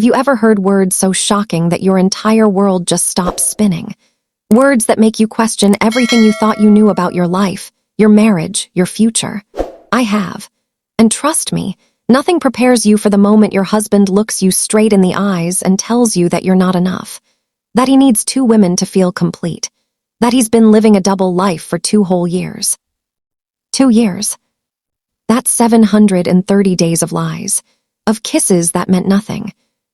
Have you ever heard words so shocking that your entire world just stops spinning? Words that make you question everything you thought you knew about your life, your marriage, your future. I have. And trust me, nothing prepares you for the moment your husband looks you straight in the eyes and tells you that you're not enough. That he needs 2 women to feel complete. That he's been living a double life for 2 whole years. 2 years. That's 730 days of lies. Of kisses that meant nothing.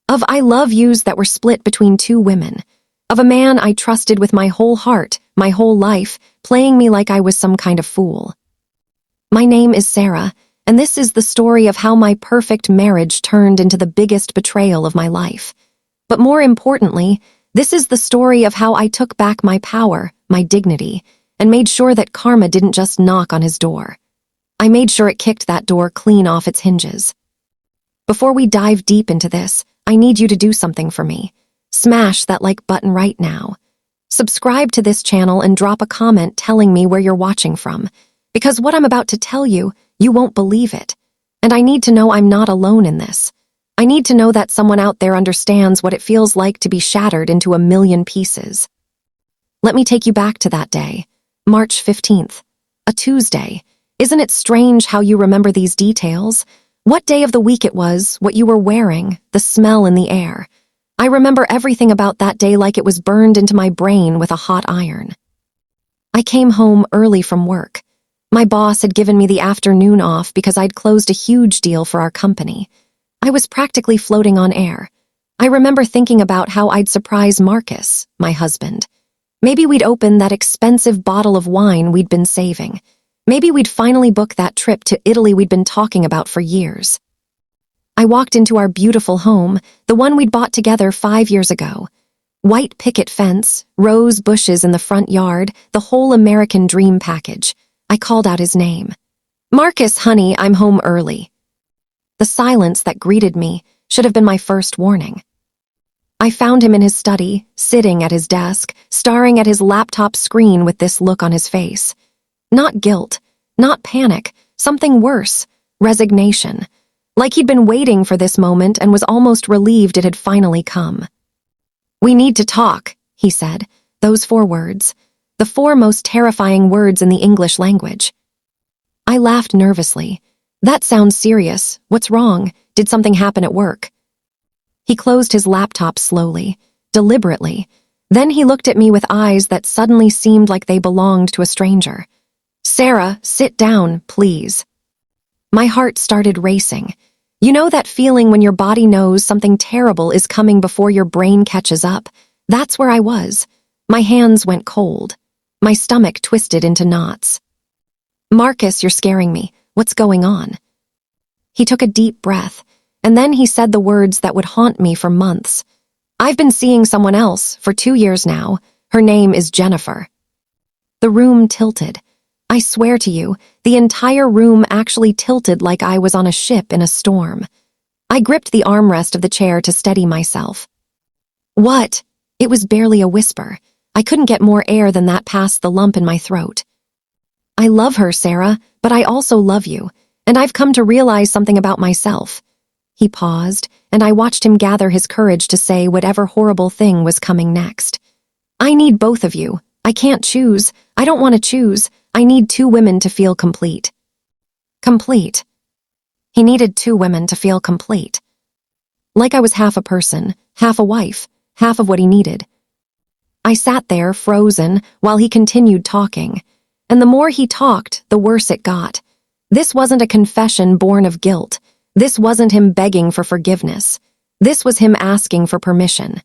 Of I love yous that were split between 2 women. Of a man I trusted with my whole heart, my whole life, playing me like I was some kind of fool. My name is Sarah, and this is the story of how my perfect marriage turned into the biggest betrayal of my life. But more importantly, this is the story of how I took back my power, my dignity, and made sure that karma didn't just knock on his door. I made sure it kicked that door clean off its hinges. Before we dive deep into this, I need you to do something for me. Smash that like button right now. Subscribe to this channel and drop a comment telling me where you're watching from, because what I'm about to tell you, you won't believe it. And I need to know I'm not alone in this. I need to know that someone out there understands what it feels like to be shattered into a million pieces. Let me take you back to that day, March 15th, a Tuesday. Isn't it strange how you remember these details? What day of the week it was, what you were wearing, the smell in the air. I remember everything about that day like it was burned into my brain with a hot iron. I came home early from work. My boss had given me the afternoon off because I'd closed a huge deal for our company. I was practically floating on air. I remember thinking about how I'd surprise Marcus, my husband. Maybe we'd open that expensive bottle of wine we'd been saving. Maybe we'd finally book that trip to Italy we'd been talking about for years. I walked into our beautiful home, the one we'd bought together 5 years ago. White picket fence, rose bushes in the front yard, the whole American dream package. I called out his name. "Marcus, honey, I'm home early." The silence that greeted me should have been my first warning. I found him in his study, sitting at his desk, staring at his laptop screen with this look on his face. Not guilt, not panic, something worse, resignation. Like he'd been waiting for this moment and was almost relieved it had finally come. "We need to talk," he said, those 4 words, the 4 most terrifying words in the English language. I laughed nervously. "That sounds serious. What's wrong? Did something happen at work?" He closed his laptop slowly, deliberately. Then he looked at me with eyes that suddenly seemed like they belonged to a stranger. "Sarah, sit down, please." My heart started racing. You know that feeling when your body knows something terrible is coming before your brain catches up? That's where I was. My hands went cold. My stomach twisted into knots. "Marcus, you're scaring me. What's going on?" He took a deep breath, and then he said the words that would haunt me for months. "I've been seeing someone else for 2 years now. Her name is Jennifer." The room tilted. I swear to you, the entire room actually tilted like I was on a ship in a storm. I gripped the armrest of the chair to steady myself. "What?" It was barely a whisper. I couldn't get more air than that past the lump in my throat. "I love her, Sarah, but I also love you, and I've come to realize something about myself." He paused, and I watched him gather his courage to say whatever horrible thing was coming next. "I need both of you. I can't choose. I don't want to choose. I need 2 women to feel complete." Complete. He needed 2 women to feel complete. Like I was half a person, half a wife, half of what he needed. I sat there, frozen, while he continued talking. And the more he talked, the worse it got. This wasn't a confession born of guilt. This wasn't him begging for forgiveness. This was him asking for permission.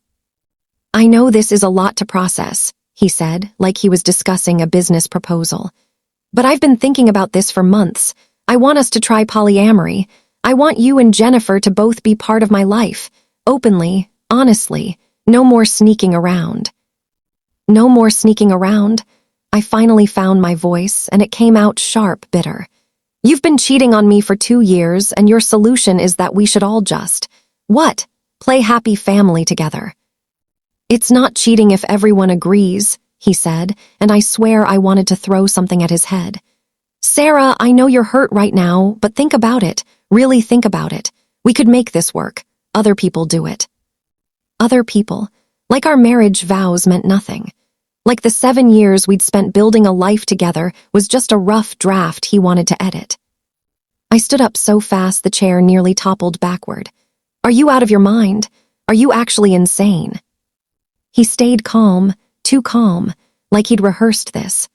"I know this is a lot to process," he said, like he was discussing a business proposal. "But I've been thinking about this for months. I want us to try polyamory. I want you and Jennifer to both be part of my life. Openly, honestly. No more sneaking around." No more sneaking around? I finally found my voice, and it came out sharp, bitter. "You've been cheating on me for 2 years, and your solution is that we should all just, what? Play happy family together." "It's not cheating if everyone agrees," he said, and I swear I wanted to throw something at his head. "Sarah, I know you're hurt right now, but think about it. Really think about it. We could make this work. Other people do it." Other people. Like our marriage vows meant nothing. Like the 7 years we'd spent building a life together was just a rough draft he wanted to edit. I stood up so fast the chair nearly toppled backward. Are you out of your mind? Are you actually insane? He stayed calm, too calm, like he'd rehearsed this.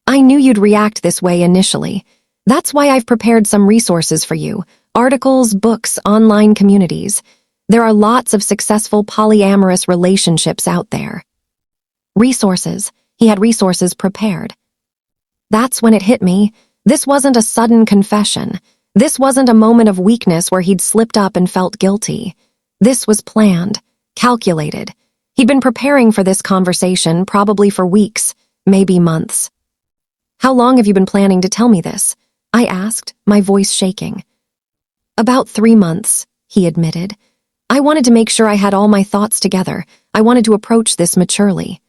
I knew you'd react this way initially. That's why I've prepared some resources for you. Articles, books, online communities. There are lots of successful polyamorous relationships out there. Resources. He had resources prepared. That's when it hit me. This wasn't a sudden confession. This wasn't a moment of weakness where he'd slipped up and felt guilty. This was planned, calculated. He'd been preparing for this conversation probably for weeks, maybe months. How long have you been planning to tell me this? I asked, my voice shaking. About 3 months, he admitted. I wanted to make sure I had all my thoughts together. I wanted to approach this maturely.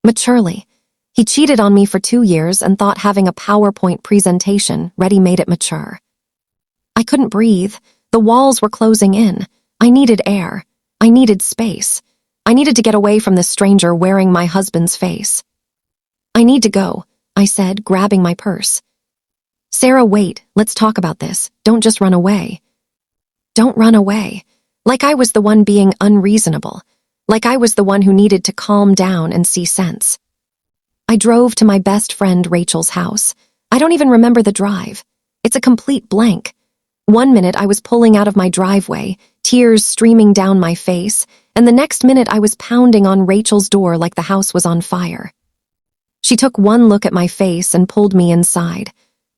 Maturely. He cheated on me for 2 years and thought having a PowerPoint presentation ready made it mature. I couldn't breathe. The walls were closing in. I needed air. I needed space. I needed to get away from this stranger wearing my husband's face. I need to go, I said, grabbing my purse. Sarah, wait, let's talk about this. Don't just run away. Don't run away. Like I was the one being unreasonable. Like I was the one who needed to calm down and see sense. I drove to my best friend Rachel's house. I don't even remember the drive. It's a complete blank. 1 minute I was pulling out of my driveway, tears streaming down my face, and the next minute I was pounding on Rachel's door like the house was on fire. She took one look at my face and pulled me inside.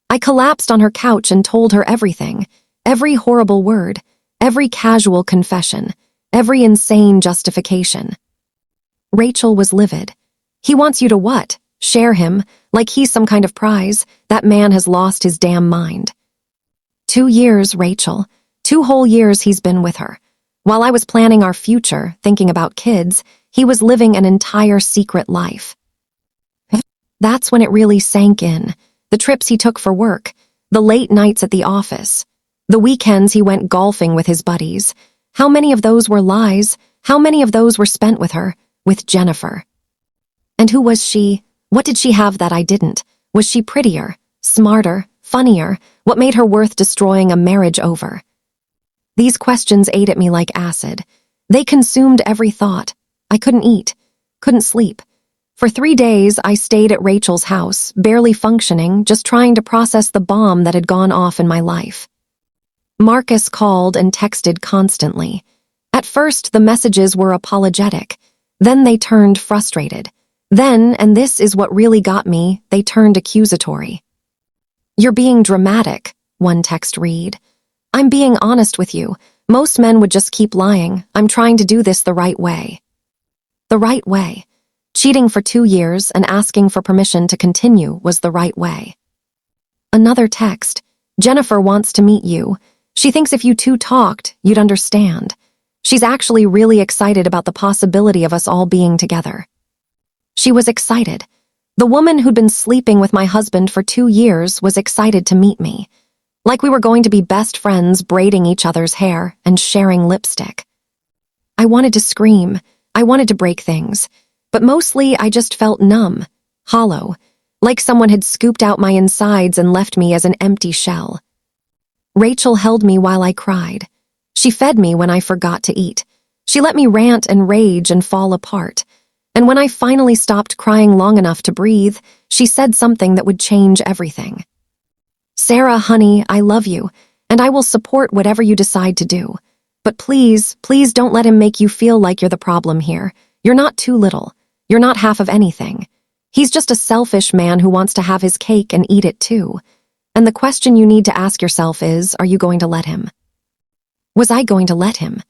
I collapsed on her couch and told her everything, every horrible word, every casual confession, every insane justification. Rachel was livid. He wants you to what? Share him, like he's some kind of prize. That man has lost his damn mind. 2 years, Rachel. 2 whole years he's been with her. While I was planning our future, thinking about kids, he was living an entire secret life. That's when it really sank in. The trips he took for work, the late nights at the office, the weekends he went golfing with his buddies. How many of those were lies? How many of those were spent with her, with Jennifer? And who was she? What did she have that I didn't? Was she prettier, smarter, funnier? What made her worth destroying a marriage over? These questions ate at me like acid. They consumed every thought. I couldn't eat, couldn't sleep. For 3 days, I stayed at Rachel's house, barely functioning, just trying to process the bomb that had gone off in my life. Marcus called and texted constantly. At first, the messages were apologetic. Then they turned frustrated. Then, and this is what really got me, they turned accusatory. You're being dramatic, one text read. I'm being honest with you. Most men would just keep lying. I'm trying to do this the right way. The right way. Cheating for 2 years and asking for permission to continue was the right way. Another text. Jennifer wants to meet you. She thinks if you two talked, you'd understand. She's actually really excited about the possibility of us all being together. She was excited. The woman who'd been sleeping with my husband for 2 years was excited to meet me. Like we were going to be best friends braiding each other's hair and sharing lipstick. I wanted to scream. I wanted to break things. But mostly I just felt numb, hollow, like someone had scooped out my insides and left me as an empty shell. Rachel held me while I cried. She fed me when I forgot to eat. She let me rant and rage and fall apart. And when I finally stopped crying long enough to breathe, she said something that would change everything. Sarah, honey, I love you, and I will support whatever you decide to do. But please, please don't let him make you feel like you're the problem here. You're not too little. You're not half of anything. He's just a selfish man who wants to have his cake and eat it too. And the question you need to ask yourself is, are you going to let him? Was I going to let him?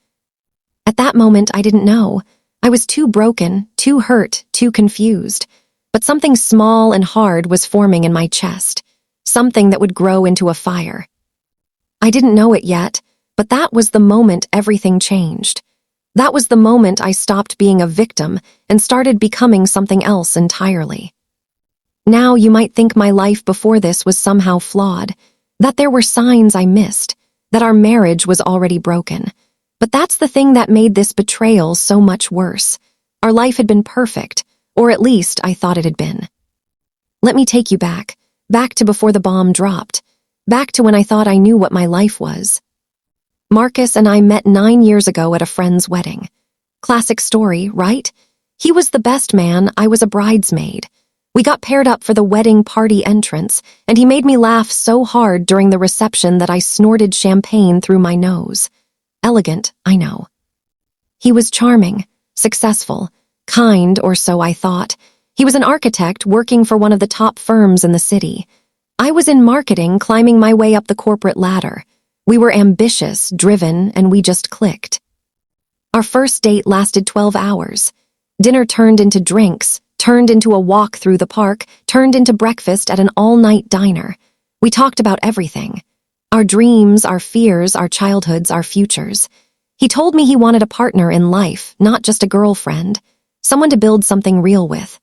At that moment, I didn't know. I was too broken, too hurt, too confused. But something small and hard was forming in my chest. Something that would grow into a fire. I didn't know it yet, but that was the moment everything changed. That was the moment I stopped being a victim and started becoming something else entirely. Now you might think my life before this was somehow flawed, that there were signs I missed, that our marriage was already broken. But that's the thing that made this betrayal so much worse. Our life had been perfect, or at least I thought it had been. Let me take you back to before the bomb dropped, back to when I thought I knew what my life was. Marcus and I met 9 years ago at a friend's wedding. Classic story, right? He was the best man, I was a bridesmaid. We got paired up for the wedding party entrance, and he made me laugh so hard during the reception that I snorted champagne through my nose. Elegant, I know. He was charming, successful, kind, or so I thought. He was an architect working for one of the top firms in the city. I was in marketing, climbing my way up the corporate ladder. We were ambitious, driven, and we just clicked. Our first date lasted 12 hours. Dinner turned into drinks, turned into a walk through the park, turned into breakfast at an all-night diner. We talked about everything. Our dreams, our fears, our childhoods, our futures. He told me he wanted a partner in life, not just a girlfriend. Someone to build something real with.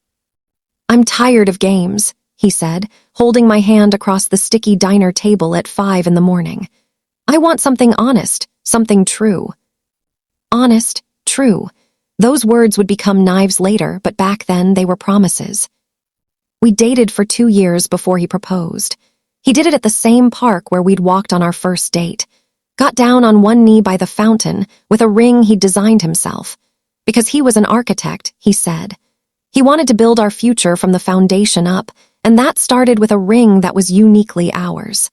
I'm tired of games, he said, holding my hand across the sticky diner table at 5 in the morning. I want something honest, something true. Honest, true. Those words would become knives later, but back then they were promises. We dated for 2 years before he proposed. He did it at the same park where we'd walked on our first date. Got down on one knee by the fountain with a ring he'd designed himself. Because he was an architect, he said. He wanted to build our future from the foundation up, and that started with a ring that was uniquely ours.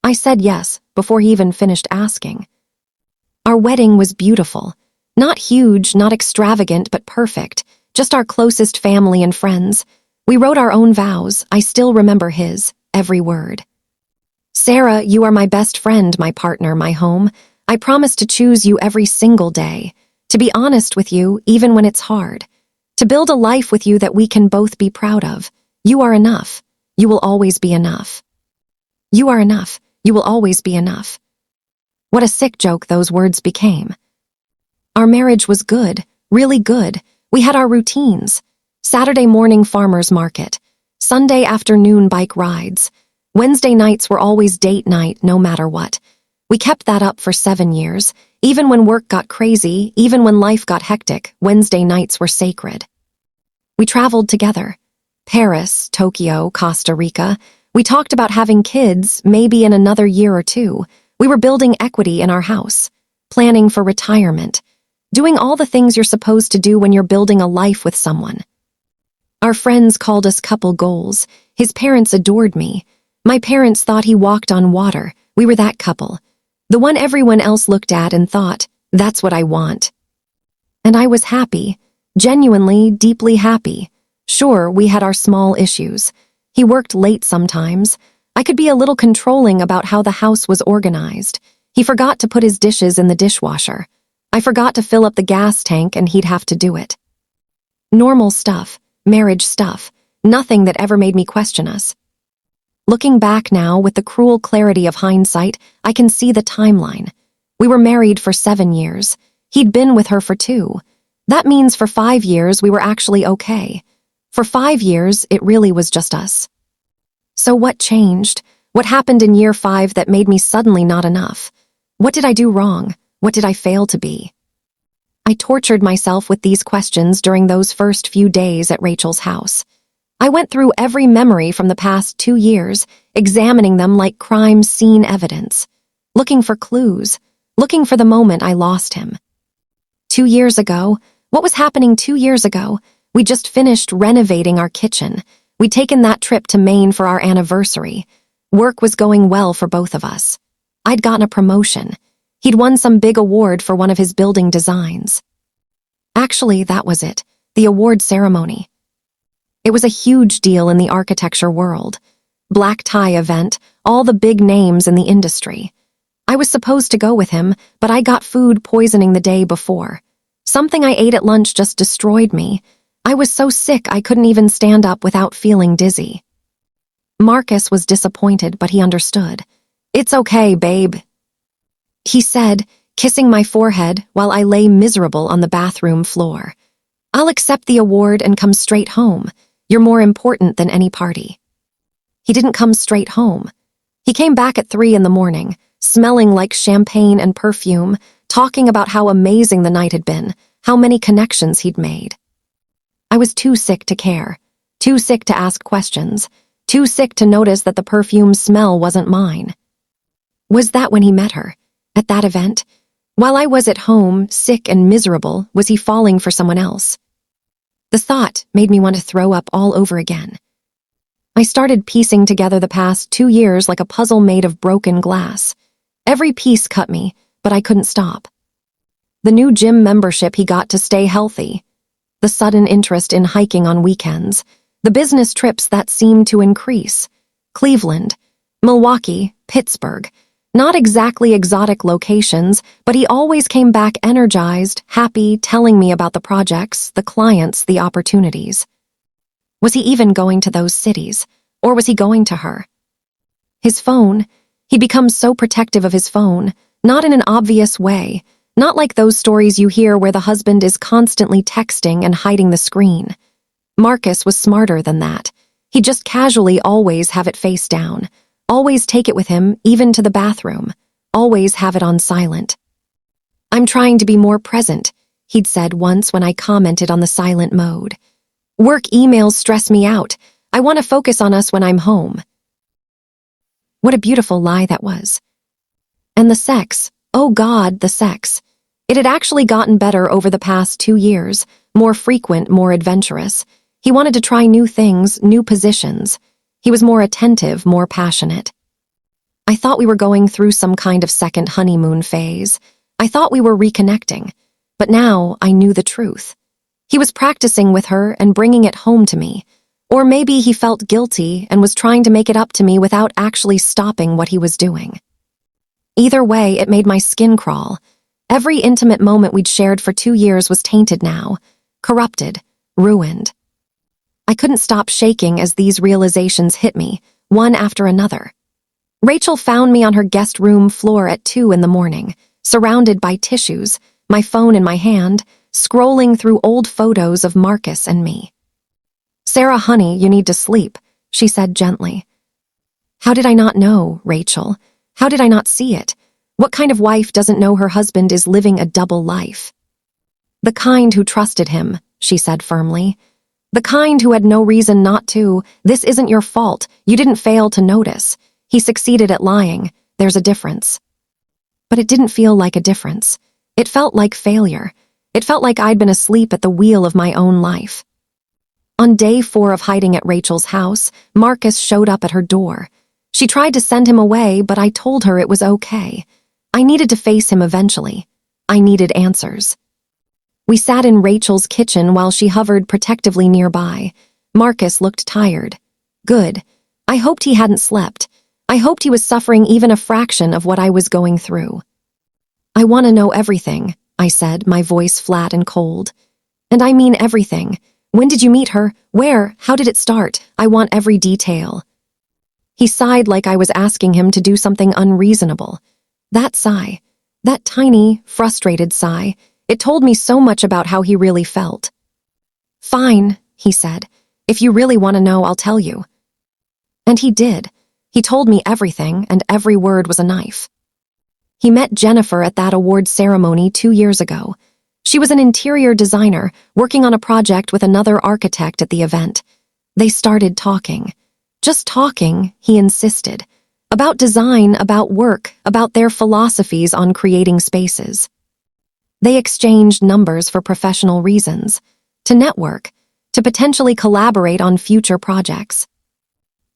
I said yes before he even finished asking. Our wedding was beautiful. Not huge, not extravagant, but perfect. Just our closest family and friends. We wrote our own vows. I still remember his, every word. Sarah, you are my best friend, my partner, my home. I promise to choose you every single day. To be honest with you, even when it's hard. To build a life with you that we can both be proud of. You are enough. You will always be enough. You are enough. You will always be enough. What a sick joke those words became. Our marriage was good, really good. We had our routines. Saturday morning farmers market. Sunday afternoon bike rides. Wednesday nights were always date night, no matter what. We kept that up for 7 years. Even when work got crazy, even when life got hectic, Wednesday nights were sacred. We traveled together. Paris, Tokyo, Costa Rica. We talked about having kids, maybe in another year or 2. We were building equity in our house, planning for retirement, doing all the things you're supposed to do when you're building a life with someone. Our friends called us couple goals. His parents adored me. My parents thought he walked on water. We were that couple. The one everyone else looked at and thought, that's what I want. And I was happy, genuinely, deeply happy. Sure, we had our small issues. He worked late sometimes. I could be a little controlling about how the house was organized. He forgot to put his dishes in the dishwasher. I forgot to fill up the gas tank and he'd have to do it. Normal stuff, marriage stuff, nothing that ever made me question us. Looking back now, with the cruel clarity of hindsight, I can see the timeline. We were married for 7 years. He'd been with her for 2. That means for 5 years we were actually okay. For 5 years, it really was just us. So what changed? What happened in year 5 that made me suddenly not enough? What did I do wrong? What did I fail to be? I tortured myself with these questions during those first few days at Rachel's house. I went through every memory from the past 2 years, examining them like crime scene evidence, looking for clues, looking for the moment I lost him. 2 years ago, what was happening 2 years ago? We just finished renovating our kitchen. We'd taken that trip to Maine for our anniversary. Work was going well for both of us. I'd gotten a promotion. He'd won some big award for one of his building designs. Actually, that was it, the award ceremony. It was a huge deal in the architecture world. Black tie event, all the big names in the industry. I was supposed to go with him, but I got food poisoning the day before. Something I ate at lunch just destroyed me. I was so sick I couldn't even stand up without feeling dizzy. Marcus was disappointed, but he understood. "It's okay, babe," he said, kissing my forehead while I lay miserable on the bathroom floor. "I'll accept the award and come straight home. You're more important than any party." He didn't come straight home. He came back at 3 in the morning, smelling like champagne and perfume, talking about how amazing the night had been, how many connections he'd made. I was too sick to care, too sick to ask questions, too sick to notice that the perfume smell wasn't mine. Was that when he met her? At that event? While I was at home, sick and miserable, was he falling for someone else? The thought made me want to throw up all over again. I started piecing together the past 2 years like a puzzle made of broken glass. Every piece cut me, but I couldn't stop. The new gym membership he got to stay healthy, the sudden interest in hiking on weekends, the business trips that seemed to increase. Cleveland, Milwaukee, Pittsburgh. Not exactly exotic locations, but he always came back energized, happy, telling me about the projects, the clients, the opportunities. Was he even going to those cities? Or was he going to her? His phone. He'd become so protective of his phone, not in an obvious way, not like those stories you hear where the husband is constantly texting and hiding the screen. Marcus was smarter than that. He'd just casually always have it face down. Always take it with him, even to the bathroom. Always have it on silent. "I'm trying to be more present," he'd said once when I commented on the silent mode. "Work emails stress me out. I want to focus on us when I'm home." What a beautiful lie that was. And the sex. Oh God, the sex. It had actually gotten better over the past 2 years, more frequent, more adventurous. He wanted to try new things, new positions. He was more attentive, more passionate. I thought we were going through some kind of second honeymoon phase. I thought we were reconnecting. But now I knew the truth. He was practicing with her and bringing it home to me. Or maybe he felt guilty and was trying to make it up to me without actually stopping what he was doing. Either way, it made my skin crawl. Every intimate moment we'd shared for 2 years was tainted now, corrupted, ruined. I couldn't stop shaking as these realizations hit me, one after another. Rachel found me on her guest room floor at 2 in the morning, surrounded by tissues, my phone in my hand, scrolling through old photos of Marcus and me. "Sarah, honey, you need to sleep," she said gently. How did I not know, Rachel? How did I not see it? What kind of wife doesn't know her husband is living a double life? "The kind who trusted him," she said firmly. "The kind who had no reason not to. This isn't your fault. You didn't fail to notice. He succeeded at lying. There's a difference." But it didn't feel like a difference. It felt like failure. It felt like I'd been asleep at the wheel of my own life. On day 4 of hiding at Rachel's house, Marcus showed up at her door. She tried to send him away, but I told her it was okay. I needed to face him eventually. I needed answers. We sat in Rachel's kitchen while she hovered protectively nearby. Marcus looked tired. Good. I hoped he hadn't slept. I hoped he was suffering even a fraction of what I was going through. "I want to know everything," I said, my voice flat and cold. "And I mean everything. When did you meet her? Where? How did it start? I want every detail." He sighed like I was asking him to do something unreasonable. That sigh, that tiny, frustrated sigh, it told me so much about how he really felt. "Fine," he said. "If you really want to know, I'll tell you." And he did. He told me everything, and every word was a knife. He met Jennifer at that award ceremony 2 years ago. She was an interior designer, working on a project with another architect at the event. They started talking. Just talking, he insisted. About design, about work, about their philosophies on creating spaces. They exchanged numbers for professional reasons, to network, to potentially collaborate on future projects.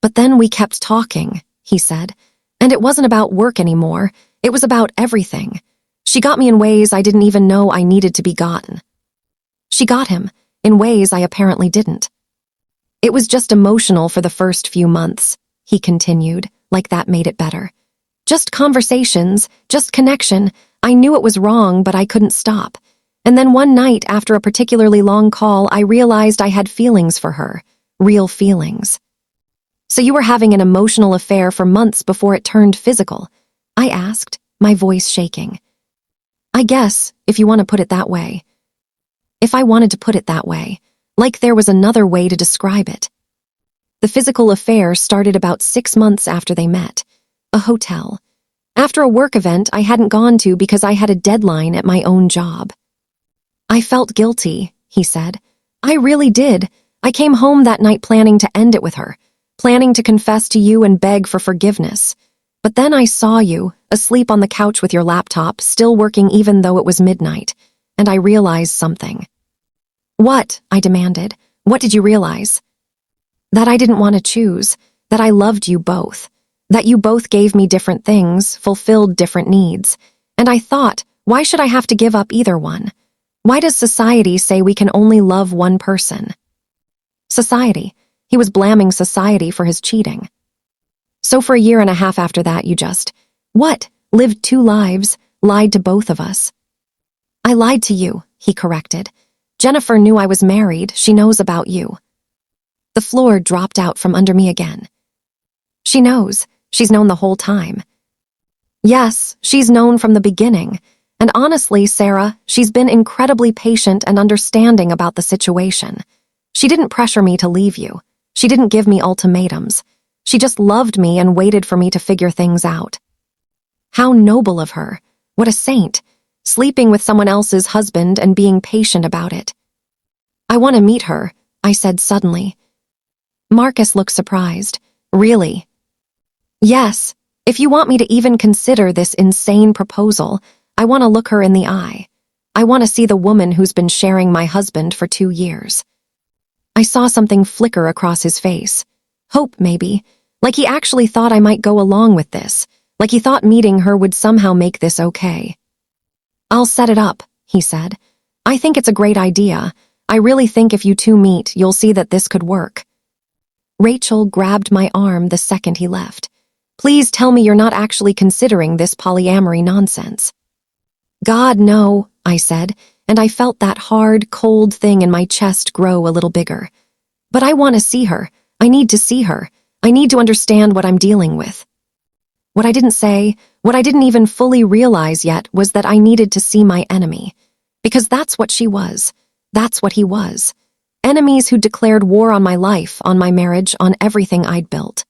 "But then we kept talking," he said, "and it wasn't about work anymore. It was about everything. She got me in ways I didn't even know I needed to be gotten. She got him in ways I apparently didn't. It was just emotional for the first few months," he continued, like that made it better. "Just conversations, just connection. I knew it was wrong, but I couldn't stop. And then one night, after a particularly long call, I realized I had feelings for her, real feelings." "So you were having an emotional affair for months before it turned physical?" I asked, my voice shaking. "I guess, if you want to put it that way." If I wanted to put it that way, like there was another way to describe it. The physical affair started about 6 months after they met. A hotel. After a work event I hadn't gone to because I had a deadline at my own job. I felt guilty, he said. I really did. I came home that night planning to end it with her, planning to confess to you and beg for forgiveness. But then I saw you, asleep on the couch with your laptop, still working even though it was midnight, and I realized something. What? I demanded. What did you realize? That I didn't want to choose, that I loved you both, that you both gave me different things, fulfilled different needs. And I thought, why should I have to give up either one? Why does society say we can only love one person? Society. He was blaming society for his cheating. So for a year and a half after that, you just, what? Lived two lives, lied to both of us. I lied to you, he corrected. Jennifer knew I was married, she knows about you. The floor dropped out from under me again. She knows, she's known the whole time. Yes, she's known from the beginning. And honestly, Sarah, she's been incredibly patient and understanding about the situation. She didn't pressure me to leave you. She didn't give me ultimatums. She just loved me and waited for me to figure things out. How noble of her. What a saint. Sleeping with someone else's husband and being patient about it. I want to meet her, I said suddenly. Marcus looked surprised. Really? Yes. If you want me to even consider this insane proposal, I want to look her in the eye. I want to see the woman who's been sharing my husband for 2 years. I saw something flicker across his face. Hope, maybe. Like he actually thought I might go along with this. Like he thought meeting her would somehow make this okay. I'll set it up, he said. I think it's a great idea. I really think if you two meet, you'll see that this could work. Rachel grabbed my arm the second he left. Please tell me you're not actually considering this polyamory nonsense. God, no, I said, and I felt that hard, cold thing in my chest grow a little bigger. But I want to see her. I need to see her. I need to understand what I'm dealing with. What I didn't say, what I didn't even fully realize yet, was that I needed to see my enemy. Because that's what she was. That's what he was. Enemies who declared war on my life, on my marriage, on everything I'd built.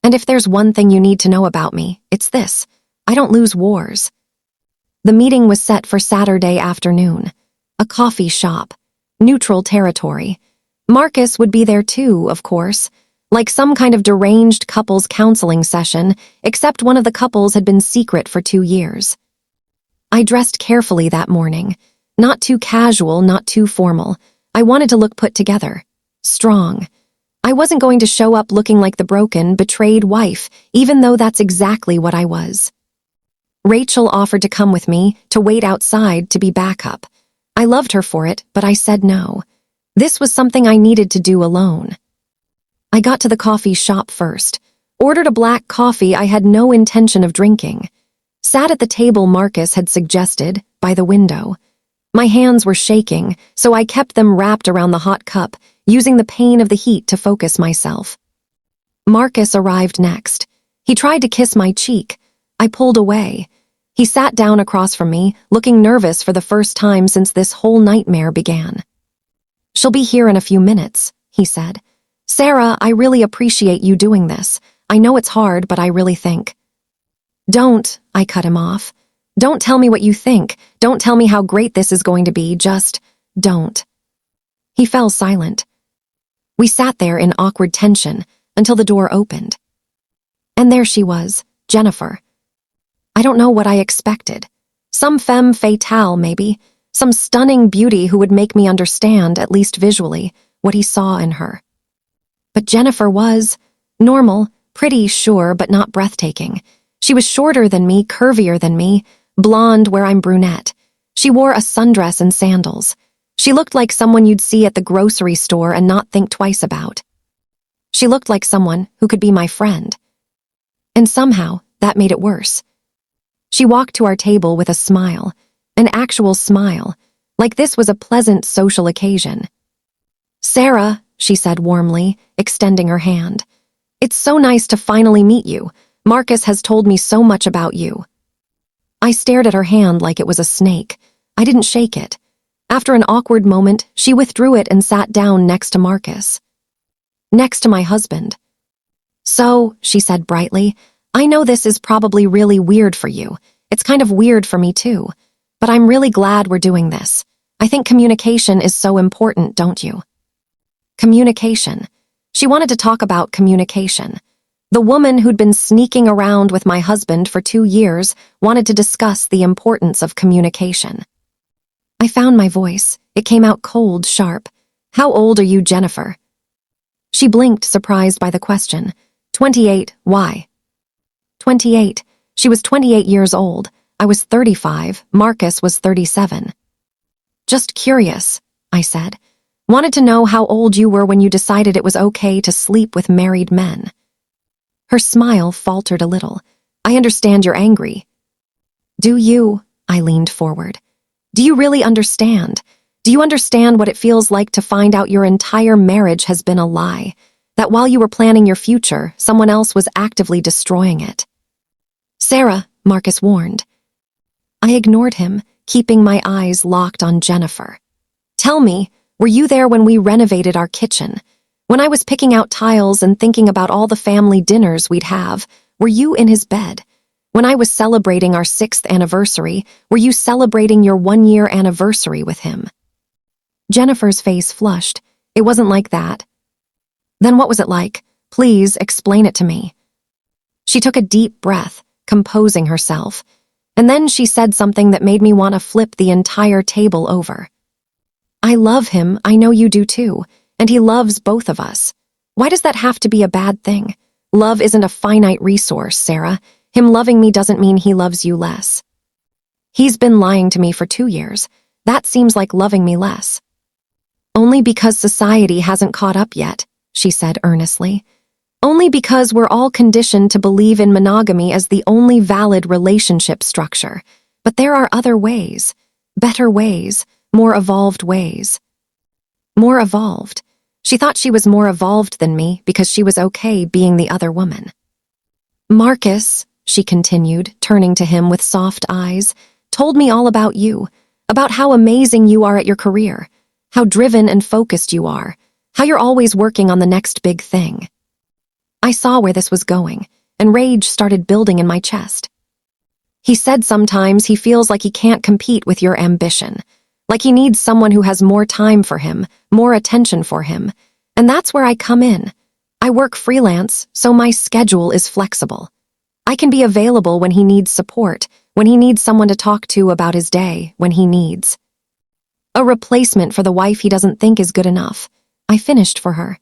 And if there's one thing you need to know about me, it's this. I don't lose wars. The meeting was set for Saturday afternoon. A coffee shop. Neutral territory. Marcus would be there too, of course. Like some kind of deranged couples counseling session, except one of the couples had been secret for 2 years. I dressed carefully that morning. Not too casual, not too formal. I wanted to look put together. Strong. I wasn't going to show up looking like the broken, betrayed wife, even though that's exactly what I was. Rachel offered to come with me, to wait outside, to be backup. I loved her for it, but I said no. This was something I needed to do alone. I got to the coffee shop first. Ordered a black coffee I had no intention of drinking. Sat at the table Marcus had suggested, by the window. My hands were shaking, so I kept them wrapped around the hot cup, using the pain of the heat to focus myself. Marcus arrived next. He tried to kiss my cheek. I pulled away. He sat down across from me, looking nervous for the first time since this whole nightmare began. She'll be here in a few minutes, he said. Sarah, I really appreciate you doing this. I know it's hard, but I really think. Don't, I cut him off. Don't tell me what you think. Don't tell me how great this is going to be. Just don't. He fell silent. We sat there in awkward tension until the door opened. And there she was, Jennifer. I don't know what I expected. Some femme fatale, maybe. Some stunning beauty who would make me understand, at least visually, what he saw in her. But Jennifer was normal, pretty, sure, but not breathtaking. She was shorter than me, curvier than me, blonde where I'm brunette. She wore a sundress and sandals. She looked like someone you'd see at the grocery store and not think twice about. She looked like someone who could be my friend. And somehow, that made it worse. She walked to our table with a smile, an actual smile, like this was a pleasant social occasion. Sarah, she said warmly, extending her hand. It's so nice to finally meet you. Marcus has told me so much about you. I stared at her hand like it was a snake. I didn't shake it. After an awkward moment, she withdrew it and sat down next to Marcus. Next to my husband. So, she said brightly, I know this is probably really weird for you. It's kind of weird for me too. But I'm really glad we're doing this. I think communication is so important, don't you? Communication. She wanted to talk about communication. The woman who'd been sneaking around with my husband for 2 years wanted to discuss the importance of communication. I found my voice. It came out cold, sharp. How old are you, Jennifer? She blinked, surprised by the question. 28, why? 28. She was 28 years old. I was 35. Marcus was 37. Just curious, I said. Wanted to know how old you were when you decided it was okay to sleep with married men. Her smile faltered a little. I understand you're angry. Do you? I leaned forward. Do you really understand? Do you understand what it feels like to find out your entire marriage has been a lie? That while you were planning your future, someone else was actively destroying it? Sarah, Marcus warned. I ignored him, keeping my eyes locked on Jennifer. Tell me, were you there when we renovated our kitchen? When I was picking out tiles and thinking about all the family dinners we'd have, were you in his bed? When I was celebrating our 6th anniversary, were you celebrating your 1-year anniversary with him? Jennifer's face flushed. It wasn't like that. Then what was it like? Please explain it to me. She took a deep breath, composing herself, and then she said something that made me want to flip the entire table over. I love him, I know you do too, and he loves both of us. Why does that have to be a bad thing? Love isn't a finite resource, Sarah. Him loving me doesn't mean he loves you less. He's been lying to me for 2 years. That seems like loving me less. Only because society hasn't caught up yet, she said earnestly. Only because we're all conditioned to believe in monogamy as the only valid relationship structure. But there are other ways, better ways, more evolved ways. More evolved. She thought she was more evolved than me because she was okay being the other woman. Marcus, she continued, turning to him with soft eyes, told me all about you, about how amazing you are at your career, how driven and focused you are, how you're always working on the next big thing. I saw where this was going, and rage started building in my chest. He said sometimes he feels like he can't compete with your ambition, like he needs someone who has more time for him, more attention for him, and that's where I come in. I work freelance, so my schedule is flexible. I can be available when he needs support, when he needs someone to talk to about his day, when he needs a replacement for the wife he doesn't think is good enough. I finished for her.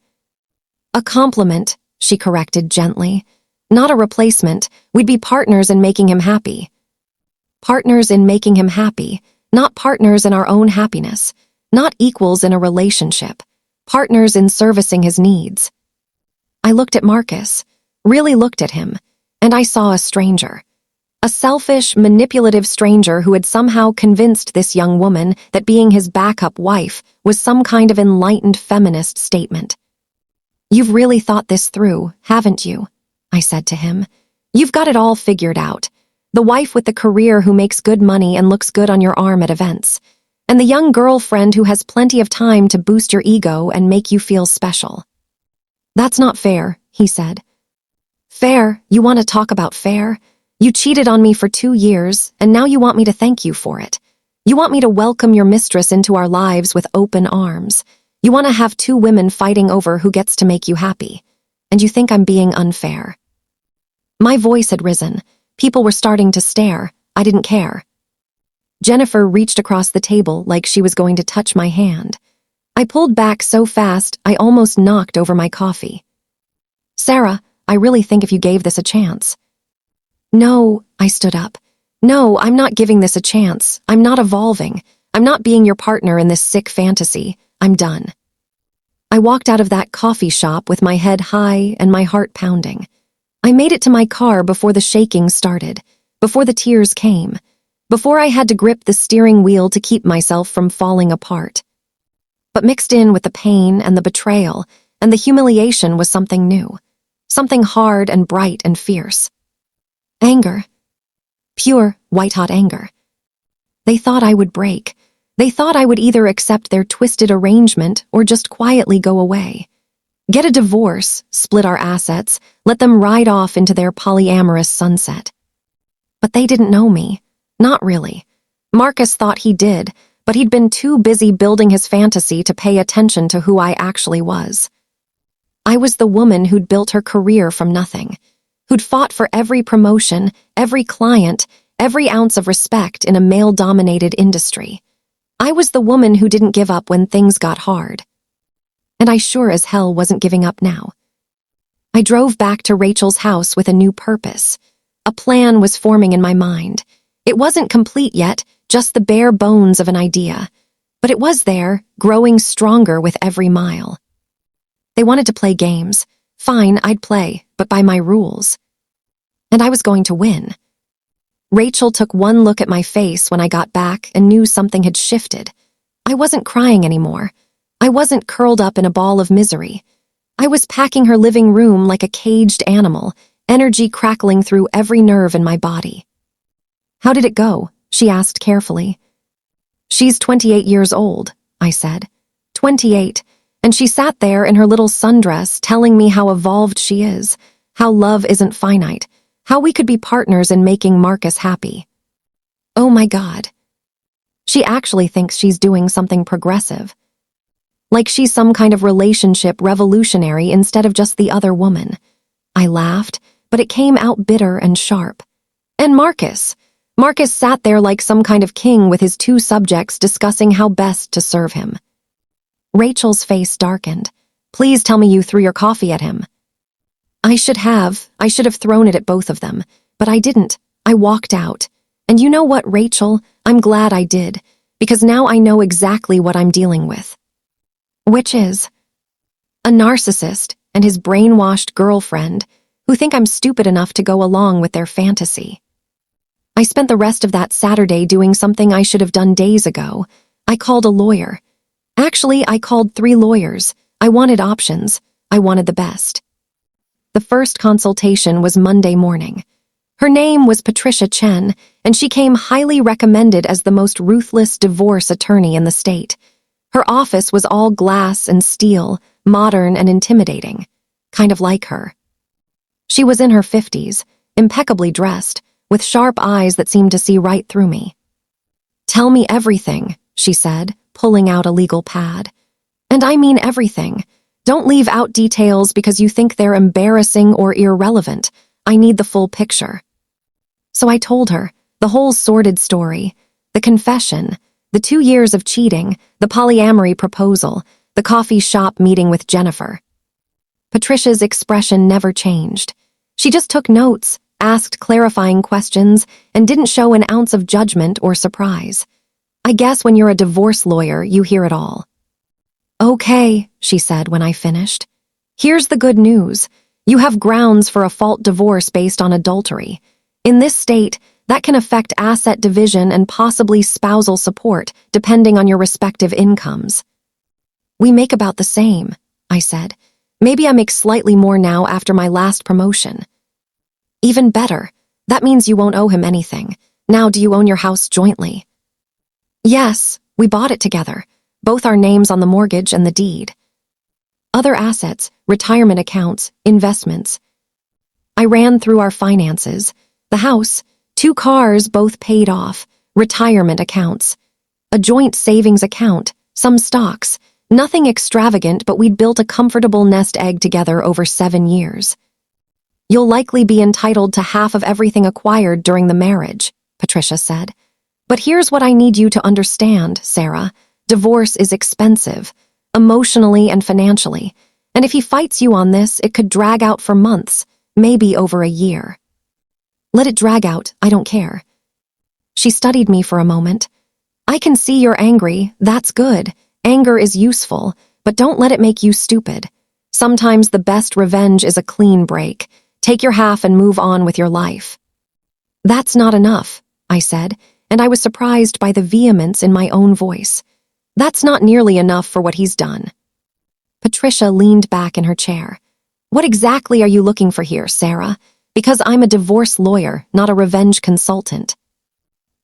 A compliment, she corrected gently. Not a replacement. We'd be partners in making him happy. Partners in making him happy, not partners in our own happiness, not equals in a relationship, partners in servicing his needs. I looked at Marcus, really looked at him, and I saw a stranger. A selfish, manipulative stranger who had somehow convinced this young woman that being his backup wife was some kind of enlightened feminist statement. You've really thought this through, haven't you? I said to him. You've got it all figured out. The wife with the career who makes good money and looks good on your arm at events. And the young girlfriend who has plenty of time to boost your ego and make you feel special. That's not fair, he said. Fair? You want to talk about fair? You cheated on me for 2 years, and now you want me to thank you for it. You want me to welcome your mistress into our lives with open arms. You want to have 2 women fighting over who gets to make you happy. And you think I'm being unfair. My voice had risen. People were starting to stare. I didn't care. Jennifer reached across the table like she was going to touch my hand. I pulled back so fast I almost knocked over my coffee. Sarah, I really think if you gave this a chance. No, I stood up. No, I'm not giving this a chance. I'm not evolving. I'm not being your partner in this sick fantasy. I'm done. I walked out of that coffee shop with my head high and my heart pounding. I made it to my car before the shaking started, before the tears came, before I had to grip the steering wheel to keep myself from falling apart. But mixed in with the pain and the betrayal and the humiliation was something new, something hard and bright and fierce. Anger. Pure, white-hot anger. They thought I would break. They thought I would either accept their twisted arrangement or just quietly go away. Get a divorce, split our assets, let them ride off into their polyamorous sunset. But they didn't know me. Not really. Marcus thought he did, but he'd been too busy building his fantasy to pay attention to who I actually was. I was the woman who'd built her career from nothing, who'd fought for every promotion, every client, every ounce of respect in a male-dominated industry. I was the woman who didn't give up when things got hard. And I sure as hell wasn't giving up now. I drove back to Rachel's house with a new purpose. A plan was forming in my mind. It wasn't complete yet, just the bare bones of an idea. But it was there, growing stronger with every mile. They wanted to play games. Fine, I'd play, but by my rules. And I was going to win. Rachel took one look at my face when I got back and knew something had shifted. I wasn't crying anymore. I wasn't curled up in a ball of misery. I was packing her living room like a caged animal, energy crackling through every nerve in my body. "How did it go?" she asked carefully. "She's 28 years old," I said. 28, and she sat there in her little sundress telling me how evolved she is, how love isn't finite, how we could be partners in making Marcus happy. Oh my God. She actually thinks she's doing something progressive. Like she's some kind of relationship revolutionary instead of just the other woman. I laughed, but it came out bitter and sharp. And Marcus sat there like some kind of king with his two subjects discussing how best to serve him. Rachel's face darkened. "Please tell me you threw your coffee at him." I should have thrown it at both of them, but I didn't. I walked out. And you know what, Rachel? I'm glad I did, because now I know exactly what I'm dealing with. Which is a narcissist and his brainwashed girlfriend who think I'm stupid enough to go along with their fantasy. I spent the rest of that Saturday doing something I should have done days ago. I called a lawyer. Actually, I called 3 lawyers. I wanted options. I wanted the best. The first consultation was Monday morning. Her name was Patricia Chen, and she came highly recommended as the most ruthless divorce attorney in the state. Her office was all glass and steel, modern and intimidating, kind of like her. She was in her 50s, impeccably dressed, with sharp eyes that seemed to see right through me. "Tell me everything," she said, pulling out a legal pad. "And I mean everything. Don't leave out details because you think they're embarrassing or irrelevant. I need the full picture." So I told her the whole sordid story, the confession, the 2 years of cheating, the polyamory proposal, the coffee shop meeting with Jennifer. Patricia's expression never changed. She just took notes, asked clarifying questions, and didn't show an ounce of judgment or surprise. I guess when you're a divorce lawyer, you hear it all. "Okay," she said when I finished. "Here's the good news. You have grounds for a fault divorce based on adultery. In this state, that can affect asset division and possibly spousal support, depending on your respective incomes." "We make about the same," I said. "Maybe I make slightly more now after my last promotion." "Even better. That means you won't owe him anything. Now, do you own your house jointly?" "Yes, we bought it together. Both our names on the mortgage and the deed." "Other assets, retirement accounts, investments." I ran through our finances. The house, 2 cars both paid off, retirement accounts, a joint savings account, some stocks, nothing extravagant, but we'd built a comfortable nest egg together over 7 years. "You'll likely be entitled to half of everything acquired during the marriage," Patricia said. "But here's what I need you to understand, Sarah. Divorce is expensive, emotionally and financially, and if he fights you on this, it could drag out for months, maybe over a year." "Let it drag out, I don't care." She studied me for a moment. "I can see you're angry, that's good. Anger is useful, but don't let it make you stupid. Sometimes the best revenge is a clean break. Take your half and move on with your life." "That's not enough," I said, and I was surprised by the vehemence in my own voice. "That's not nearly enough for what he's done." Patricia leaned back in her chair. "What exactly are you looking for here, Sarah? Because I'm a divorce lawyer, not a revenge consultant."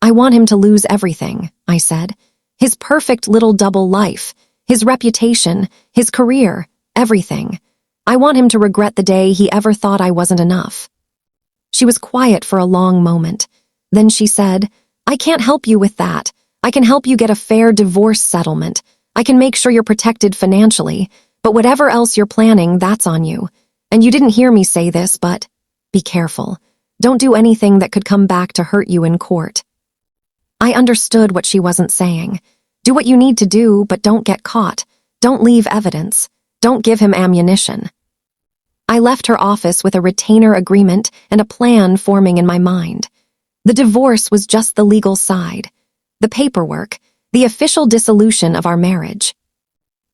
"I want him to lose everything," I said. "His perfect little double life, his reputation, his career, everything. I want him to regret the day he ever thought I wasn't enough." She was quiet for a long moment. Then she said, "I can't help you with that. I can help you get a fair divorce settlement. I can make sure you're protected financially, but whatever else you're planning, that's on you. And you didn't hear me say this, but be careful. Don't do anything that could come back to hurt you in court." I understood what she wasn't saying. Do what you need to do, but don't get caught. Don't leave evidence. Don't give him ammunition. I left her office with a retainer agreement and a plan forming in my mind. The divorce was just the legal side, the paperwork, the official dissolution of our marriage.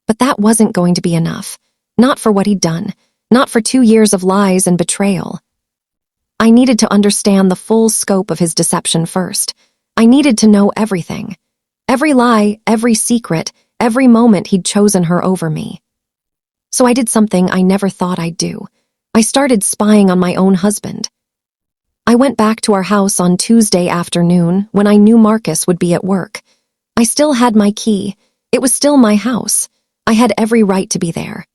But that wasn't going to be enough. Not for what he'd done. Not for 2 years of lies and betrayal. I needed to understand the full scope of his deception first. I needed to know everything. Every lie, every secret, every moment he'd chosen her over me. So I did something I never thought I'd do. I started spying on my own husband. I went back to our house on Tuesday afternoon when I knew Marcus would be at work. I still had my key. It was still my house. I had every right to be there.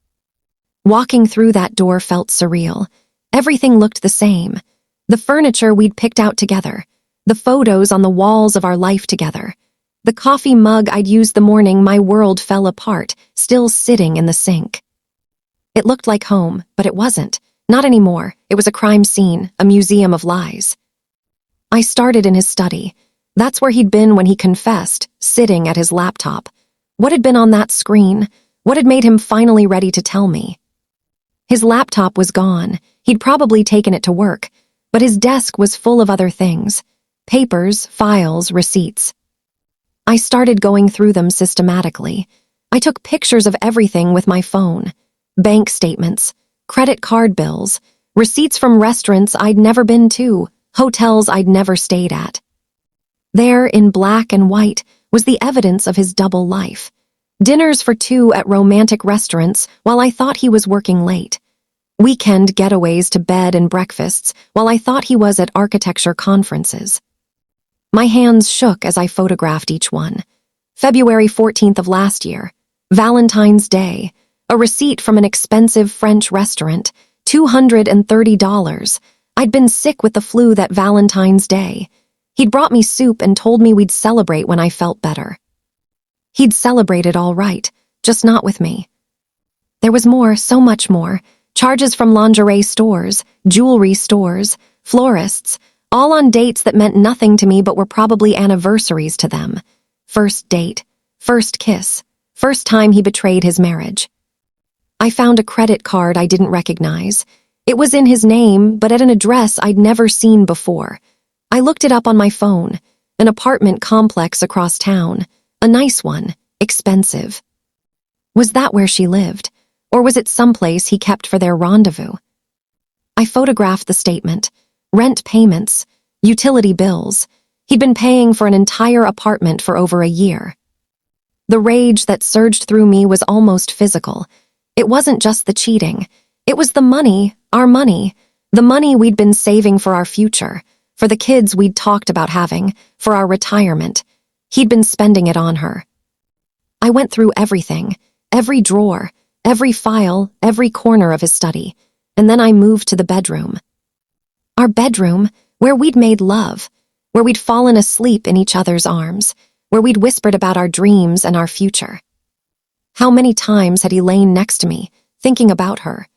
Walking through that door felt surreal. Everything looked the same. The furniture we'd picked out together. The photos on the walls of our life together. The coffee mug I'd used the morning my world fell apart, still sitting in the sink. It looked like home, but it wasn't. Not anymore. It was a crime scene, a museum of lies. I started in his study. That's where he'd been when he confessed, sitting at his laptop. What had been on that screen? What had made him finally ready to tell me? His laptop was gone. He'd probably taken it to work, but his desk was full of other things. Papers, files, receipts. I started going through them systematically. I took pictures of everything with my phone. Bank statements, credit card bills, receipts from restaurants I'd never been to, hotels I'd never stayed at. There, in black and white, was the evidence of his double life. Dinners for 2 at romantic restaurants while I thought he was working late. Weekend getaways to bed and breakfasts while I thought he was at architecture conferences. My hands shook as I photographed each one. February 14th of last year, Valentine's Day, a receipt from an expensive French restaurant, $230. I'd been sick with the flu that Valentine's Day. He'd brought me soup and told me we'd celebrate when I felt better. He'd celebrated all right, just not with me. There was more, so much more. Charges from lingerie stores, jewelry stores, florists, all on dates that meant nothing to me but were probably anniversaries to them. First date, first kiss, first time he betrayed his marriage. I found a credit card I didn't recognize. It was in his name, but at an address I'd never seen before. I looked it up on my phone. An apartment complex across town. A nice one, expensive. Was that where she lived? Or was it someplace he kept for their rendezvous? I photographed the statement. Rent payments, utility bills. He'd been paying for an entire apartment for over a year. The rage that surged through me was almost physical. It wasn't just the cheating. It was the money, our money, the money we'd been saving for our future, for the kids we'd talked about having, for our retirement. He'd been spending it on her. I went through everything, every drawer, every file, every corner of his study, and then I moved to the bedroom. Our bedroom, where we'd made love, where we'd fallen asleep in each other's arms, where we'd whispered about our dreams and our future. How many times had he lain next to me, thinking about her?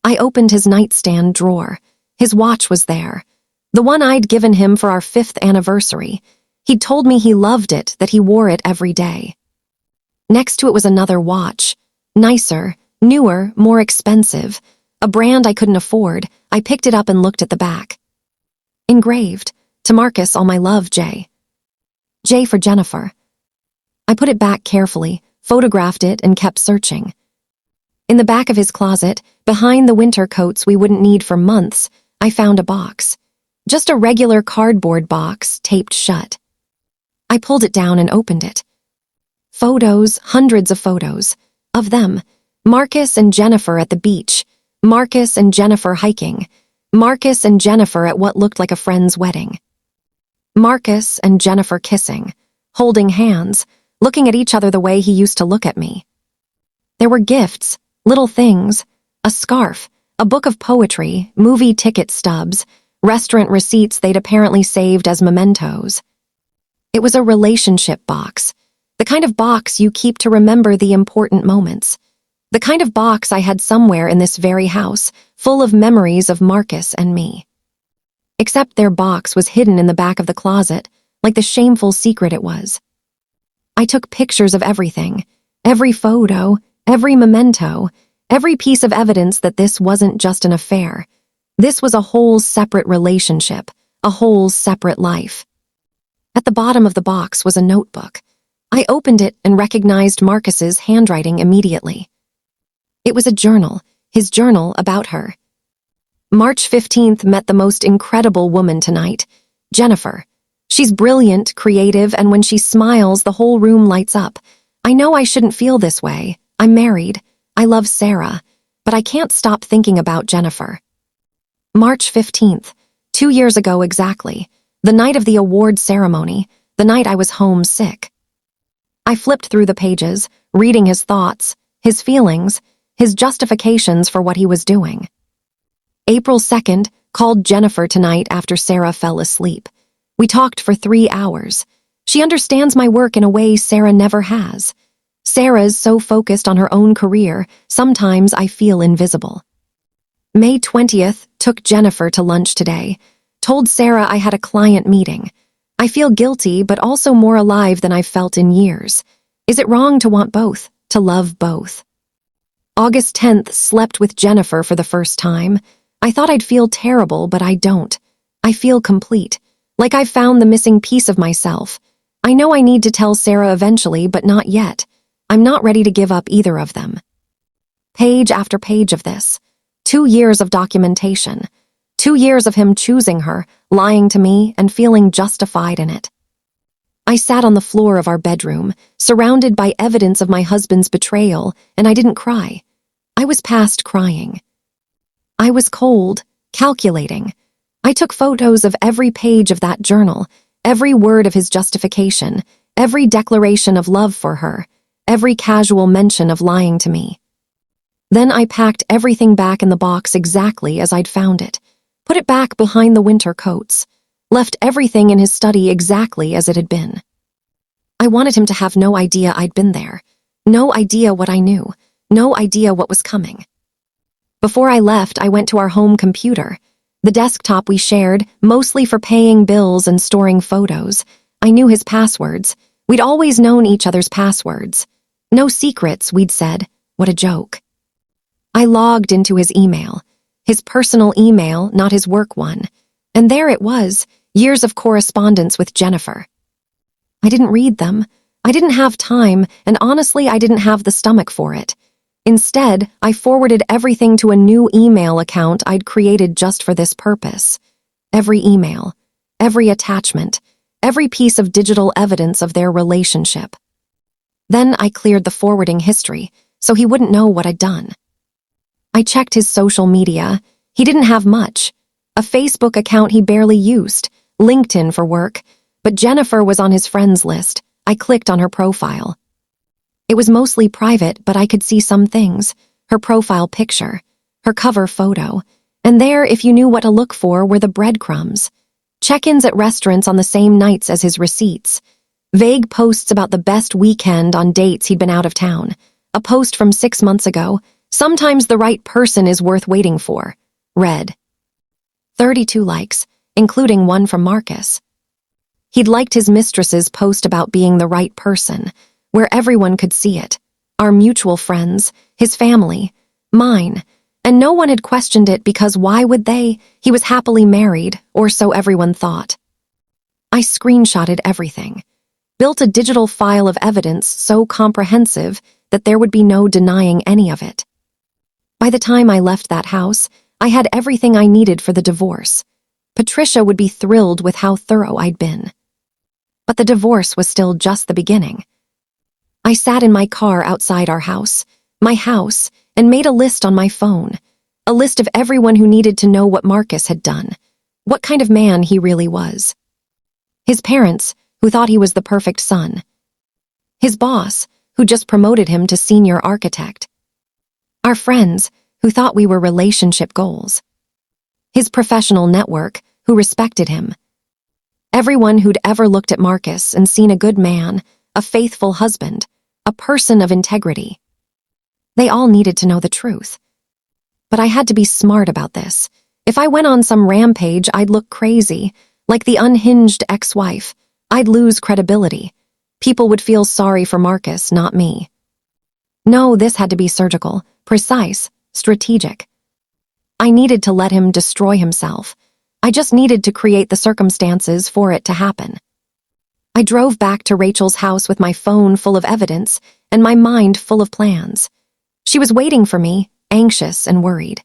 I opened his nightstand drawer. His watch was there, the one I'd given him for our 5th anniversary. He'd told me he loved it, that he wore it every day. Next to it was another watch, nicer, newer, more expensive, a brand I couldn't afford. I picked it up and looked at the back. Engraved, "To Marcus, all my love, Jay." J for Jennifer. I put it back carefully, photographed it, and kept searching. In the back of his closet, behind the winter coats we wouldn't need for months, I found a box. Just a regular cardboard box, taped shut. I pulled it down and opened it. Photos, hundreds of photos. Of them, Marcus and Jennifer at the beach, Marcus and Jennifer hiking, Marcus and Jennifer at what looked like a friend's wedding. Marcus and Jennifer kissing, holding hands, looking at each other the way he used to look at me. There were gifts, little things, A scarf, a book of poetry, movie ticket stubs, restaurant receipts they'd apparently saved as mementos. It was a relationship box, the kind of box you keep to remember the important moments. The kind of box I had somewhere in this very house, full of memories of Marcus and me. Except their box was hidden in the back of the closet, like the shameful secret it was. I took pictures of everything, every photo, every memento, every piece of evidence that this wasn't just an affair. This was a whole separate relationship, a whole separate life. At the bottom of the box was a notebook. I opened it and recognized Marcus's handwriting immediately. It was a journal, his journal about her. March 15th met the most incredible woman tonight, Jennifer. She's brilliant, creative, and when she smiles, the whole room lights up. I know I shouldn't feel this way. I'm married. I love Sarah, but I can't stop thinking about Jennifer. March 15th, 2 years ago exactly, the night of the award ceremony, the night I was home sick. I flipped through the pages, reading his thoughts, his feelings, his justifications for what he was doing. April 2nd, called Jennifer tonight after Sarah fell asleep. We talked for 3 hours. She understands my work in a way Sarah never has. Sarah's so focused on her own career, sometimes I feel invisible. May 20th, took Jennifer to lunch today. Told Sarah I had a client meeting. I feel guilty, but also more alive than I've felt in years. Is it wrong to want both, to love both? August 10th, slept with Jennifer for the first time. I thought I'd feel terrible, but I don't. I feel complete, like I've found the missing piece of myself. I know I need to tell Sarah eventually, but not yet. I'm not ready to give up either of them. Page after page of this. 2 years of documentation. 2 years of him choosing her, lying to me, and feeling justified in it. I sat on the floor of our bedroom, surrounded by evidence of my husband's betrayal, and I didn't cry. I was past crying. I was cold, calculating. I took photos of every page of that journal, every word of his justification, every declaration of love for her, every casual mention of lying to me. Then I packed everything back in the box exactly as I'd found it, put it back behind the winter coats, left everything in his study exactly as it had been. I wanted him to have no idea I'd been there, no idea what I knew, no idea what was coming. Before I left, I went to our home computer, the desktop we shared, mostly for paying bills and storing photos. I knew his passwords. We'd always known each other's passwords. No secrets, we'd said. What a joke. I logged into his email, his personal email, not his work one, and there it was, years of correspondence with Jennifer. I didn't read them. I didn't have time, and honestly, I didn't have the stomach for it. Instead, I forwarded everything to a new email account I'd created just for this purpose. Every email, every attachment, every piece of digital evidence of their relationship. Then I cleared the forwarding history, so he wouldn't know what I'd done. I checked his social media. He didn't have much. A Facebook account he barely used, LinkedIn for work, but Jennifer was on his friends list. I clicked on her profile. It was mostly private, but I could see some things. Her profile picture, her cover photo, and there, if you knew what to look for, were the breadcrumbs. Check-ins at restaurants on the same nights as his receipts. Vague posts about the best weekend on dates he'd been out of town. A post from 6 months ago. Sometimes the right person is worth waiting for. Read. 32 likes, including one from Marcus. He'd liked his mistress's post about being the right person, where everyone could see it. Our mutual friends, his family, mine, and no one had questioned it because why would they? He was happily married, or so everyone thought. I screenshotted everything, built a digital file of evidence so comprehensive that there would be no denying any of it. By the time I left that house, I had everything I needed for the divorce. Patricia would be thrilled with how thorough I'd been. But the divorce was still just the beginning. I sat in my car outside our house, my house, and made a list on my phone, a list of everyone who needed to know what Marcus had done, what kind of man he really was. His parents, who thought he was the perfect son. His boss, who just promoted him to senior architect. Our friends, who thought we were relationship goals. His professional network, who respected him. Everyone who'd ever looked at Marcus and seen a good man, a faithful husband, a person of integrity. They all needed to know the truth. But I had to be smart about this. If I went on some rampage, I'd look crazy, like the unhinged ex-wife. I'd lose credibility. People would feel sorry for Marcus, not me. No, this had to be surgical, precise, strategic. I needed to let him destroy himself. I just needed to create the circumstances for it to happen. I drove back to Rachel's house with my phone full of evidence and my mind full of plans. She was waiting for me, anxious and worried.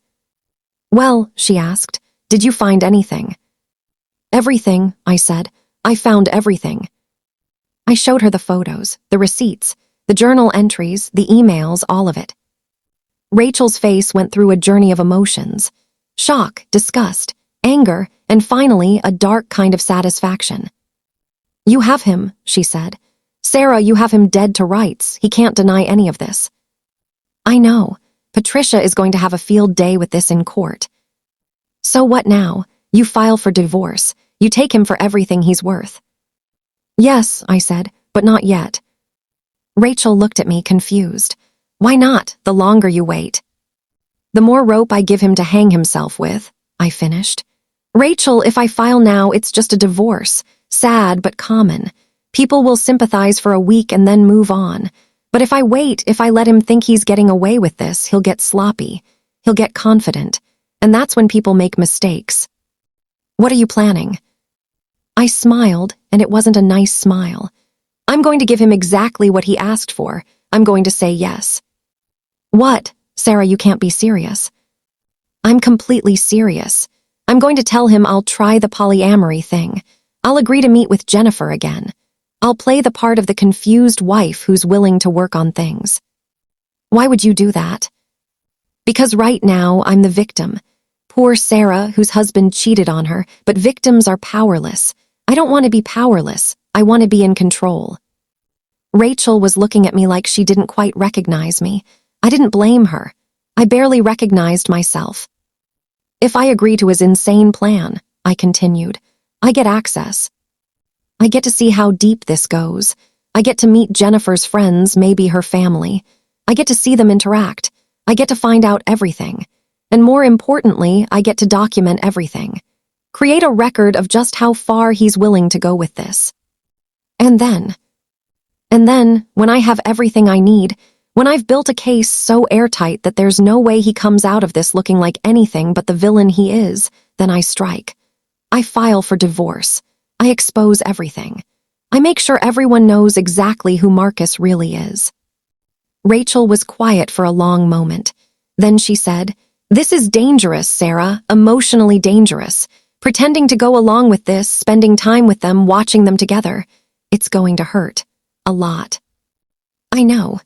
"Well," she asked, "did you find anything?" "Everything," I said. "I found everything." I showed her the photos, the receipts, the journal entries, the emails, all of it. Rachel's face went through a journey of emotions: shock, disgust, anger, and finally a dark kind of satisfaction. "You have him," she said. "Sarah, you have him dead to rights. He can't deny any of this." "I know. Patricia is going to have a field day with this in court." "So what now? You file for divorce. You take him for everything he's worth." "Yes," I said, "but not yet." Rachel looked at me confused. "Why not? The longer you wait." "The more rope I give him to hang himself with," I finished. "Rachel, if I file now, it's just a divorce. Sad but common. People will sympathize for a week and then move on. But if I wait, if I let him think he's getting away with this, he'll get sloppy. He'll get confident. And that's when people make mistakes." "What are you planning?" I smiled, and it wasn't a nice smile. "I'm going to give him exactly what he asked for. I'm going to say yes." "What? Sarah, you can't be serious." "I'm completely serious. I'm going to tell him I'll try the polyamory thing. I'll agree to meet with Jennifer again. I'll play the part of the confused wife who's willing to work on things." "Why would you do that?" "Because right now I'm the victim. Poor Sarah, whose husband cheated on her, but victims are powerless. I don't want to be powerless. I want to be in control." Rachel was looking at me like she didn't quite recognize me. I didn't blame her. I barely recognized myself. "If I agree to his insane plan," I continued, "I get access. I get to see how deep this goes. I get to meet Jennifer's friends, maybe her family. I get to see them interact. I get to find out everything. And more importantly, I get to document everything. Create a record of just how far he's willing to go with this. And then, when I have everything I need, when I've built a case so airtight that there's no way he comes out of this looking like anything but the villain he is, then I strike. I file for divorce. I expose everything. I make sure everyone knows exactly who Marcus really is." Rachel was quiet for a long moment. Then she said, "This is dangerous, Sarah, emotionally dangerous. Pretending to go along with this, spending time with them, watching them together. It's going to hurt. A lot." "I know.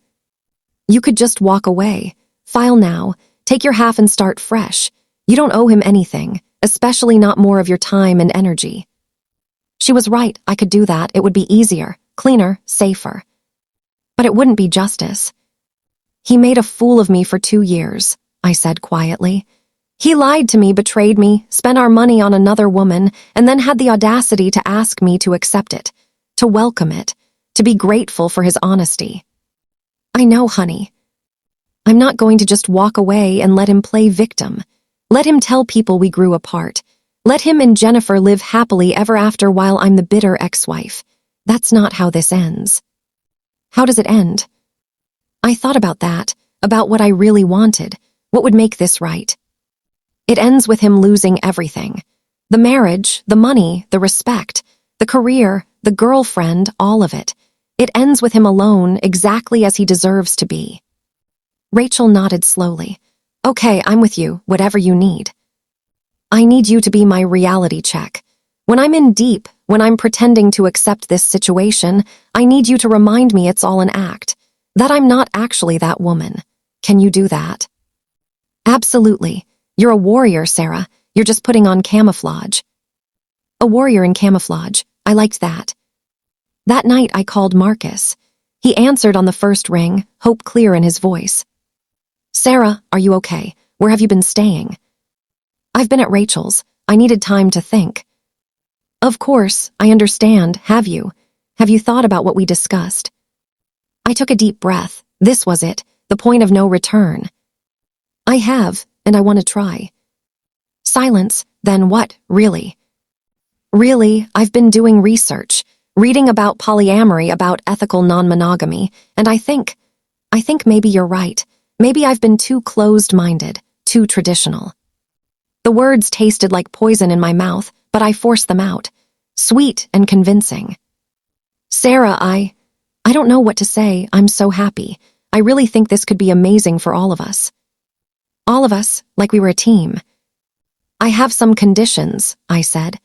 You could just walk away. File now. Take your half and start fresh. You don't owe him anything, especially not more of your time and energy." She was right. I could do that. It would be easier, cleaner, safer. But it wouldn't be justice. "He made a fool of me for 2 years," I said quietly. "He lied to me, betrayed me, spent our money on another woman, and then had the audacity to ask me to accept it, to welcome it, to be grateful for his honesty." "I know, honey. I'm not going to just walk away and let him play victim. Let him tell people we grew apart. Let him and Jennifer live happily ever after while I'm the bitter ex-wife. That's not how this ends." "How does it end?" I thought about that, about what I really wanted, what would make this right. "It ends with him losing everything. The marriage, the money, the respect, the career, the girlfriend, all of it. It ends with him alone, exactly as he deserves to be." Rachel nodded slowly. "Okay, I'm with you, whatever you need." "I need you to be my reality check. When I'm in deep, when I'm pretending to accept this situation, I need you to remind me it's all an act, that I'm not actually that woman. Can you do that?" "Absolutely. You're a warrior, Sarah. You're just putting on camouflage." A warrior in camouflage. I liked that. That night I called Marcus. He answered on the first ring, hope clear in his voice. "Sarah, are you okay? Where have you been staying? I've been at Rachel's. I needed time to think. Of course, I understand. Have you? Have you thought about what we discussed? I took a deep breath. This was it, the point of no return. I have, and I want to try. Silence. Then what, really? Really, I've been doing research, reading about polyamory, about ethical non-monogamy, and I think maybe you're right. Maybe I've been too closed-minded, too traditional. The words tasted like poison in my mouth, but I forced them out, sweet and convincing. Sarah, I don't know what to say. I'm so happy. I really think this could be amazing for all of us. All of us, like we were a team. I have some conditions, I said.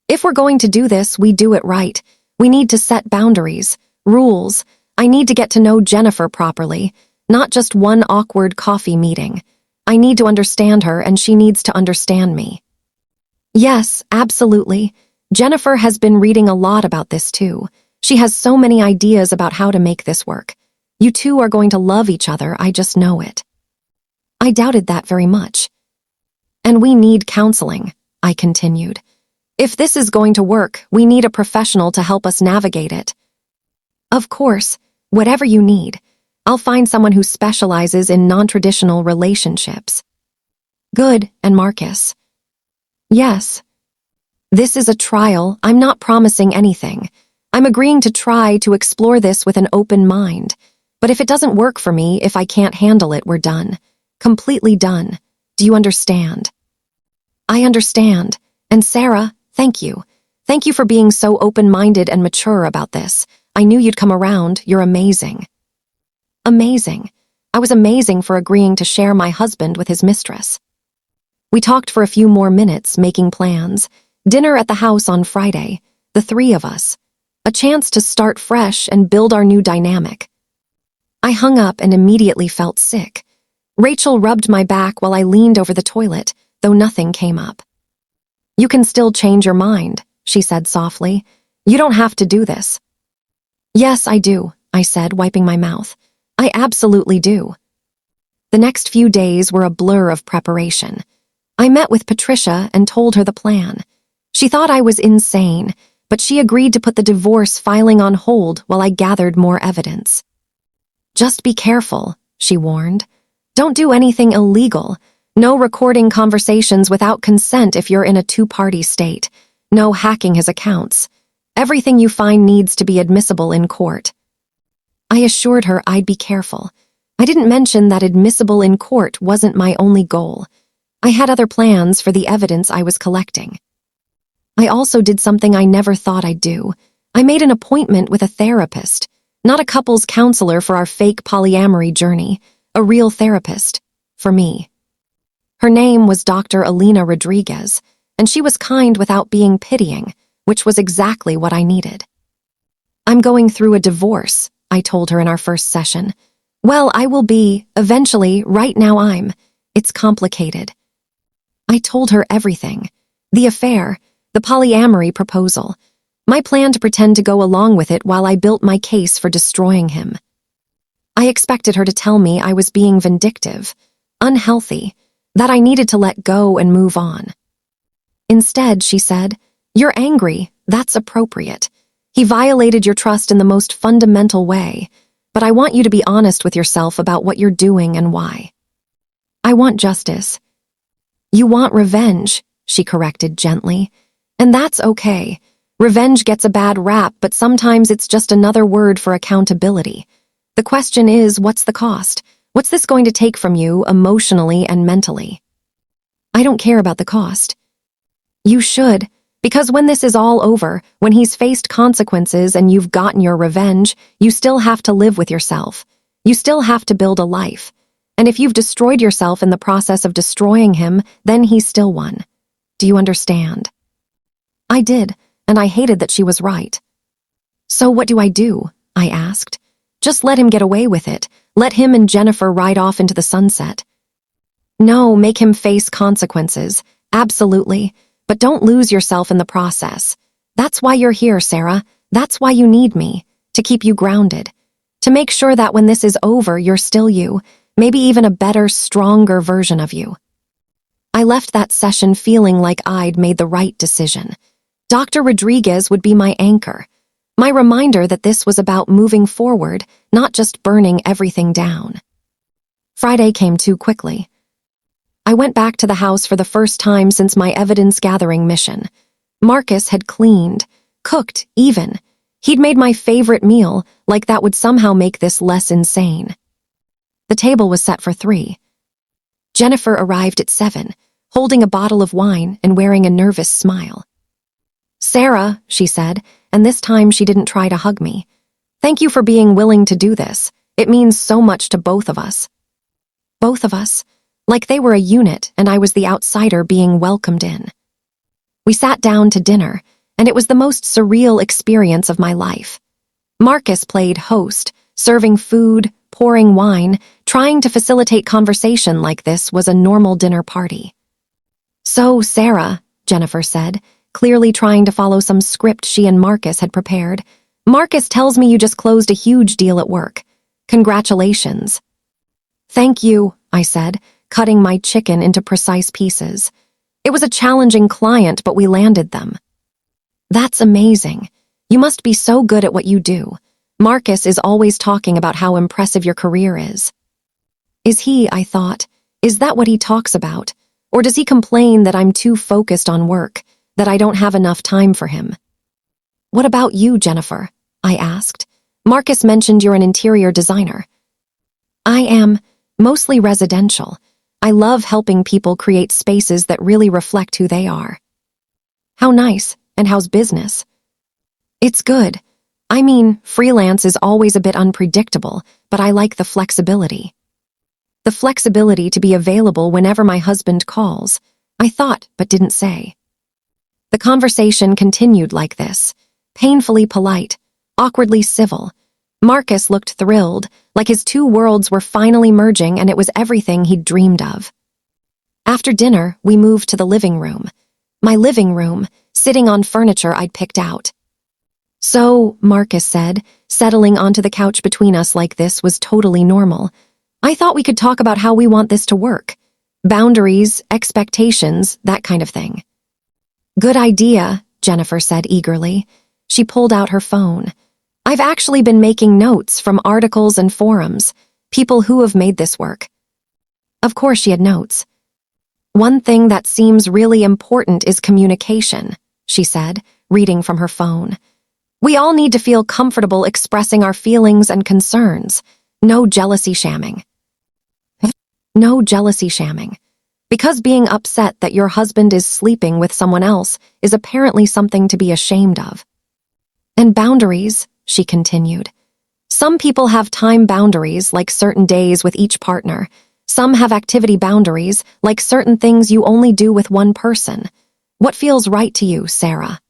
If we're going to do this, we do it right. We need to set boundaries, rules. I need to get to know Jennifer properly, not just one awkward coffee meeting. I need to understand her, and she needs to understand me. Yes, absolutely. Jennifer has been reading a lot about this too. She has so many ideas about how to make this work. You two are going to love each other, I just know it. I doubted that very much. And we need counseling, I continued. If this is going to work, we need a professional to help us navigate it. Of course, whatever you need. I'll find someone who specializes in non-traditional relationships. Good, and Marcus? Yes. This is a trial. I'm not promising anything. I'm agreeing to try to explore this with an open mind. But if it doesn't work for me, if I can't handle it, we're done. Completely done. Do you understand? I understand. And Sarah, thank you. Thank you for being so open-minded and mature about this. I knew you'd come around. You're amazing. Amazing. I was amazing for agreeing to share my husband with his mistress. We talked for a few more minutes, making plans. Dinner at the house on Friday, the three of us. A chance to start fresh and build our new dynamic. I hung up and immediately felt sick. Rachel rubbed my back while I leaned over the toilet, though nothing came up. You can still change your mind, she said softly. You don't have to do this. Yes, I do, I said, wiping my mouth. I absolutely do. The next few days were a blur of preparation. I met with Patricia and told her the plan. She thought I was insane, but she agreed to put the divorce filing on hold while I gathered more evidence. Just be careful, she warned. Don't do anything illegal. No recording conversations without consent if you're in a two-party state. No hacking his accounts. Everything you find needs to be admissible in court. I assured her I'd be careful. I didn't mention that admissible in court wasn't my only goal. I had other plans for the evidence I was collecting. I also did something I never thought I'd do. I made an appointment with a therapist, not a couples counselor for our fake polyamory journey, a real therapist, for me. Her name was Dr. Alina Rodriguez, and she was kind without being pitying, which was exactly what I needed. I'm going through a divorce, I told her in our first session. Well, I will be, eventually, right now it's complicated. I told her everything. The affair, the polyamory proposal, my plan to pretend to go along with it while I built my case for destroying him. I expected her to tell me I was being vindictive, unhealthy, that I needed to let go and move on. Instead, she said, "You're angry, that's appropriate. He violated your trust in the most fundamental way, but I want you to be honest with yourself about what you're doing and why." I want justice. You want revenge, she corrected gently. And that's okay. Revenge gets a bad rap, but sometimes it's just another word for accountability. The question is, what's the cost? What's this going to take from you emotionally and mentally? I don't care about the cost. You should, because when this is all over, when he's faced consequences and you've gotten your revenge, you still have to live with yourself. You still have to build a life. And if you've destroyed yourself in the process of destroying him, then he's still won. Do you understand? I did, and I hated that she was right. So what do? I asked. Just let him get away with it. Let him and Jennifer ride off into the sunset. No, make him face consequences. Absolutely. But don't lose yourself in the process. That's why you're here, Sarah. That's why you need me. To keep you grounded. To make sure that when this is over, you're still you. maybe even a better, stronger version of you. I left that session feeling like I'd made the right decision. Dr. Rodriguez would be my anchor, my reminder that this was about moving forward, not just burning everything down. Friday came too quickly. I went back to the house for the first time since my evidence-gathering mission. Marcus had cleaned, cooked, even. He'd made my favorite meal, like that would somehow make this less insane. The table was set for 3. Jennifer arrived at 7, holding a bottle of wine and wearing a nervous smile. "Sarah," she said, and this time she didn't try to hug me. "Thank you for being willing to do this. It means so much to both of us." Both of us, like they were a unit and I was the outsider being welcomed in. We sat down to dinner, and it was the most surreal experience of my life. Marcus played host, serving food, pouring wine, trying to facilitate conversation like this was a normal dinner party. "So, Sarah," Jennifer said, clearly trying to follow some script she and Marcus had prepared, "Marcus tells me you just closed a huge deal at work. Congratulations." "Thank you," I said, cutting my chicken into precise pieces. "It was a challenging client, but we landed them." "That's amazing. You must be so good at what you do. Marcus is always talking about how impressive your career is." Is he, I thought, is that what he talks about? Or does he complain that I'm too focused on work, that I don't have enough time for him? "What about you, Jennifer?" I asked. "Marcus mentioned you're an interior designer." "I am, mostly residential. I love helping people create spaces that really reflect who they are." "How nice, and how's business?" "It's good. I mean, freelance is always a bit unpredictable, but I like the flexibility. The flexibility to be available whenever my husband calls," I thought but didn't say. The conversation continued like this, painfully polite, awkwardly civil. Marcus looked thrilled, like his 2 worlds were finally merging and it was everything he'd dreamed of. After dinner, we moved to the living room. My living room, sitting on furniture I'd picked out. "So," Marcus said, settling onto the couch between us like this was totally normal, "I thought we could talk about how we want this to work. Boundaries, expectations, that kind of thing." "Good idea," Jennifer said eagerly. She pulled out her phone. "I've actually been making notes from articles and forums, people who have made this work." Of course she had notes. "One thing that seems really important is communication," she said, reading from her phone. "We all need to feel comfortable expressing our feelings and concerns. No jealousy shamming." No jealousy shamming. Because being upset that your husband is sleeping with someone else is apparently something to be ashamed of. "And boundaries," she continued. "Some people have time boundaries, like certain days with each partner. Some have activity boundaries, like certain things you only do with one person. What feels right to you, Sarah?"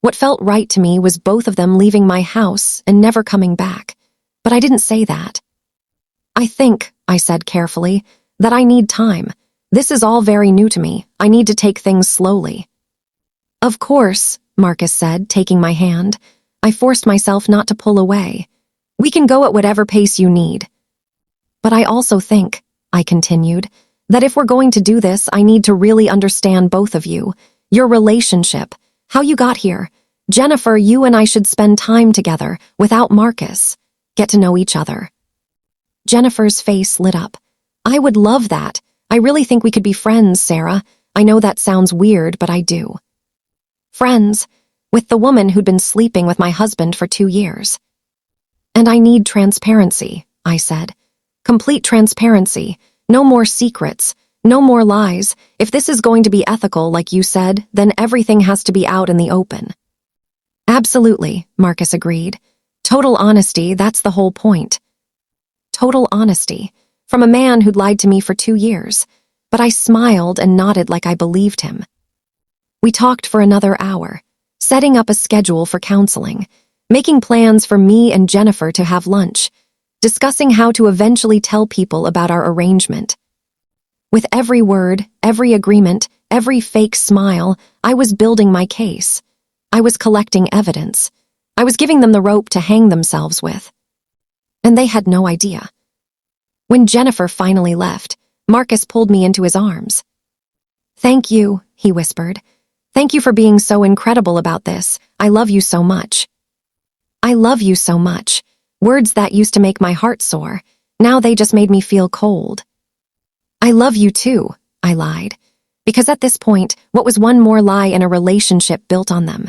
What felt right to me was both of them leaving my house and never coming back. But I didn't say that. "I think," I said carefully, "that I need time. This is all very new to me. I need to take things slowly." "Of course," Marcus said, taking my hand. I forced myself not to pull away. "We can go at whatever pace you need." "But I also think," I continued, "that if we're going to do this, I need to really understand both of you, your relationship, how you got here. Jennifer, you and I should spend time together, without Marcus. Get to know each other." Jennifer's face lit up. "I would love that. I really think we could be friends, Sarah. I know that sounds weird, but I do." "Friends, with the woman who'd been sleeping with my husband for 2 years. "And I need transparency," I said. "Complete transparency. No more secrets. No more lies. If this is going to be ethical, like you said, then everything has to be out in the open." "Absolutely," Marcus agreed. "Total honesty, that's the whole point." Total honesty, from a man who'd lied to me for 2 years, but I smiled and nodded like I believed him. We talked for another hour, setting up a schedule for counseling, making plans for me and Jennifer to have lunch, discussing how to eventually tell people about our arrangement. With every word, every agreement, every fake smile, I was building my case. I was collecting evidence. I was giving them the rope to hang themselves with. And they had no idea. When Jennifer finally left, Marcus pulled me into his arms. "Thank you," he whispered. "Thank you for being so incredible about this. I love you so much." I love you so much. Words that used to make my heart soar. Now they just made me feel cold. I love you too, I lied. Because at this point, what was one more lie in a relationship built on them?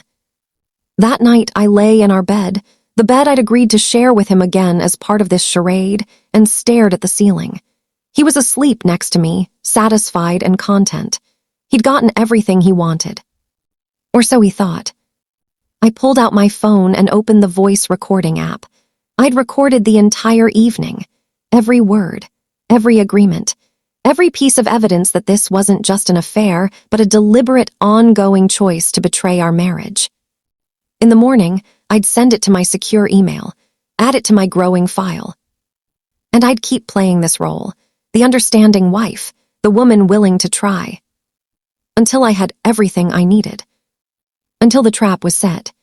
That night, I lay in our bed, the bed I'd agreed to share with him again as part of this charade, and stared at the ceiling. He was asleep next to me, satisfied and content. He'd gotten everything he wanted. Or so he thought. I pulled out my phone and opened the voice recording app. I'd recorded the entire evening. Every word, every agreement, every piece of evidence that this wasn't just an affair, but a deliberate, ongoing choice to betray our marriage. In the morning, I'd send it to my secure email, add it to my growing file. And I'd keep playing this role, the understanding wife, the woman willing to try. Until I had everything I needed. Until the trap was set.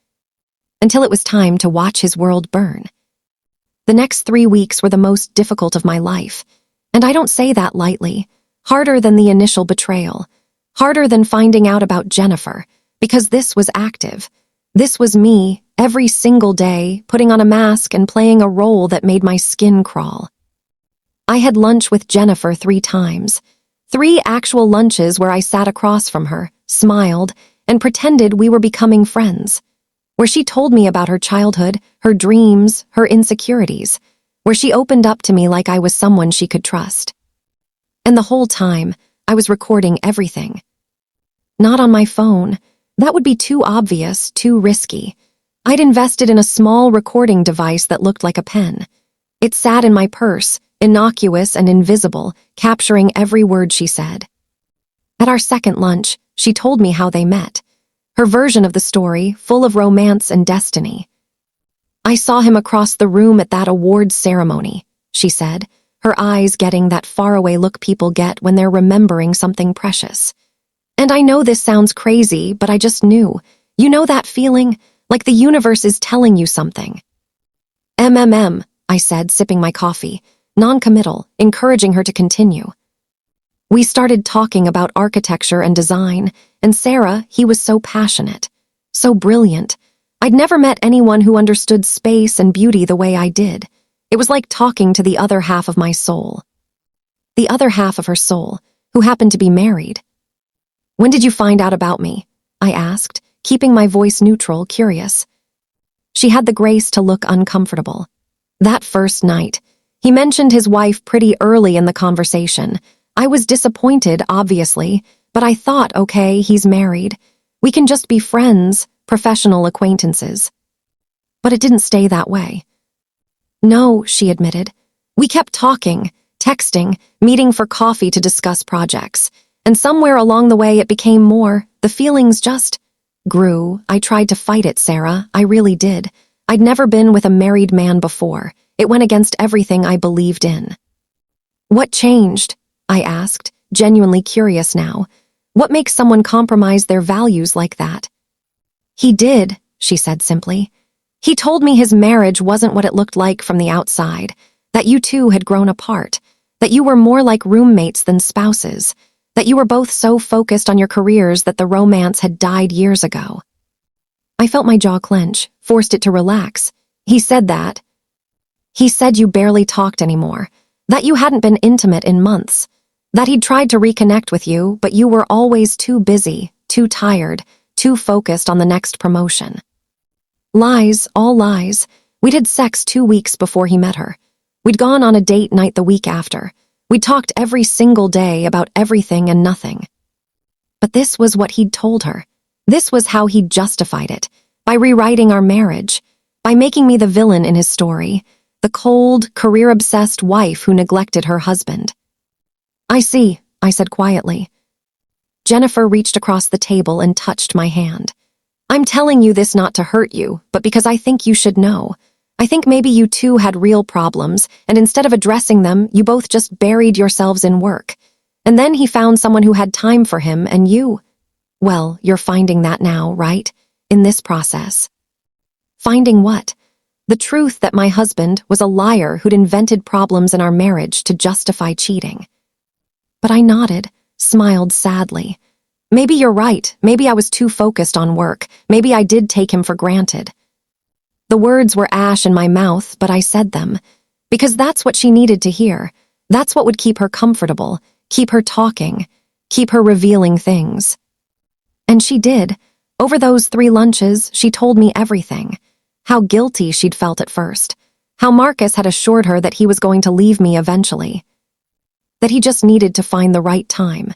Until it was time to watch his world burn. The next 3 weeks were the most difficult of my life, and I don't say that lightly. Harder than the initial betrayal. Harder than finding out about Jennifer, because this was active. This was me, every single day, putting on a mask and playing a role that made my skin crawl. I had lunch with Jennifer 3 times. 3 actual lunches where I sat across from her, smiled, and pretended we were becoming friends. Where she told me about her childhood, her dreams, her insecurities. Where she opened up to me like I was someone she could trust. And the whole time, I was recording everything. Not on my phone. That would be too obvious, too risky. I'd invested in a small recording device that looked like a pen. It sat in my purse, innocuous and invisible, capturing every word she said. At our second lunch, she told me how they met. Her version of the story, full of romance and destiny. I saw him across the room at that awards ceremony, she said, her eyes getting that faraway look people get when they're remembering something precious. And I know this sounds crazy, but I just knew. You know that feeling? Like the universe is telling you something. I said, sipping my coffee, non-committal, encouraging her to continue. We started talking about architecture and design, and Sarah, he was so passionate, so brilliant. I'd never met anyone who understood space and beauty the way I did. It was like talking to the other half of my soul. The other half of her soul, who happened to be married. When did you find out about me? I asked, keeping my voice neutral, curious. She had the grace to look uncomfortable. That first night, he mentioned his wife pretty early in the conversation. I was disappointed, obviously, but I thought, okay, he's married. We can just be friends, professional acquaintances. But it didn't stay that way. No, she admitted. We kept talking, texting, meeting for coffee to discuss projects. And somewhere along the way it became more. The feelings just grew. I tried to fight it, Sarah. I really did. I'd never been with a married man before. It went against everything I believed in. What changed? I asked, genuinely curious now. What makes someone compromise their values like that? He did, she said simply. He told me his marriage wasn't what it looked like from the outside, that you two had grown apart, that you were more like roommates than spouses, that you were both so focused on your careers that the romance had died years ago. I felt my jaw clench, forced it to relax. He said that. He said you barely talked anymore, that you hadn't been intimate in months, that he'd tried to reconnect with you, but you were always too busy, too tired, too focused on the next promotion. Lies, all lies. We'd had sex 2 weeks before he met her. We'd gone on a date night the week after. We'd talked every single day about everything and nothing. But this was what he'd told her. This was how he'd justified it, by rewriting our marriage, by making me the villain in his story, the cold, career-obsessed wife who neglected her husband. I see, I said quietly. Jennifer reached across the table and touched my hand. I'm telling you this not to hurt you, but because I think you should know. I think maybe you two had real problems, and instead of addressing them, you both just buried yourselves in work. And then he found someone who had time for him, and you... Well, you're finding that now, right? In this process. Finding what? The truth that my husband was a liar who'd invented problems in our marriage to justify cheating. But I nodded, smiled sadly. Maybe you're right. Maybe I was too focused on work. Maybe I did take him for granted. The words were ash in my mouth, but I said them. Because that's what she needed to hear. That's what would keep her comfortable, keep her talking, keep her revealing things. And she did. Over those 3 lunches, she told me everything. How guilty she'd felt at first. How Marcus had assured her that he was going to leave me eventually. That he just needed to find the right time.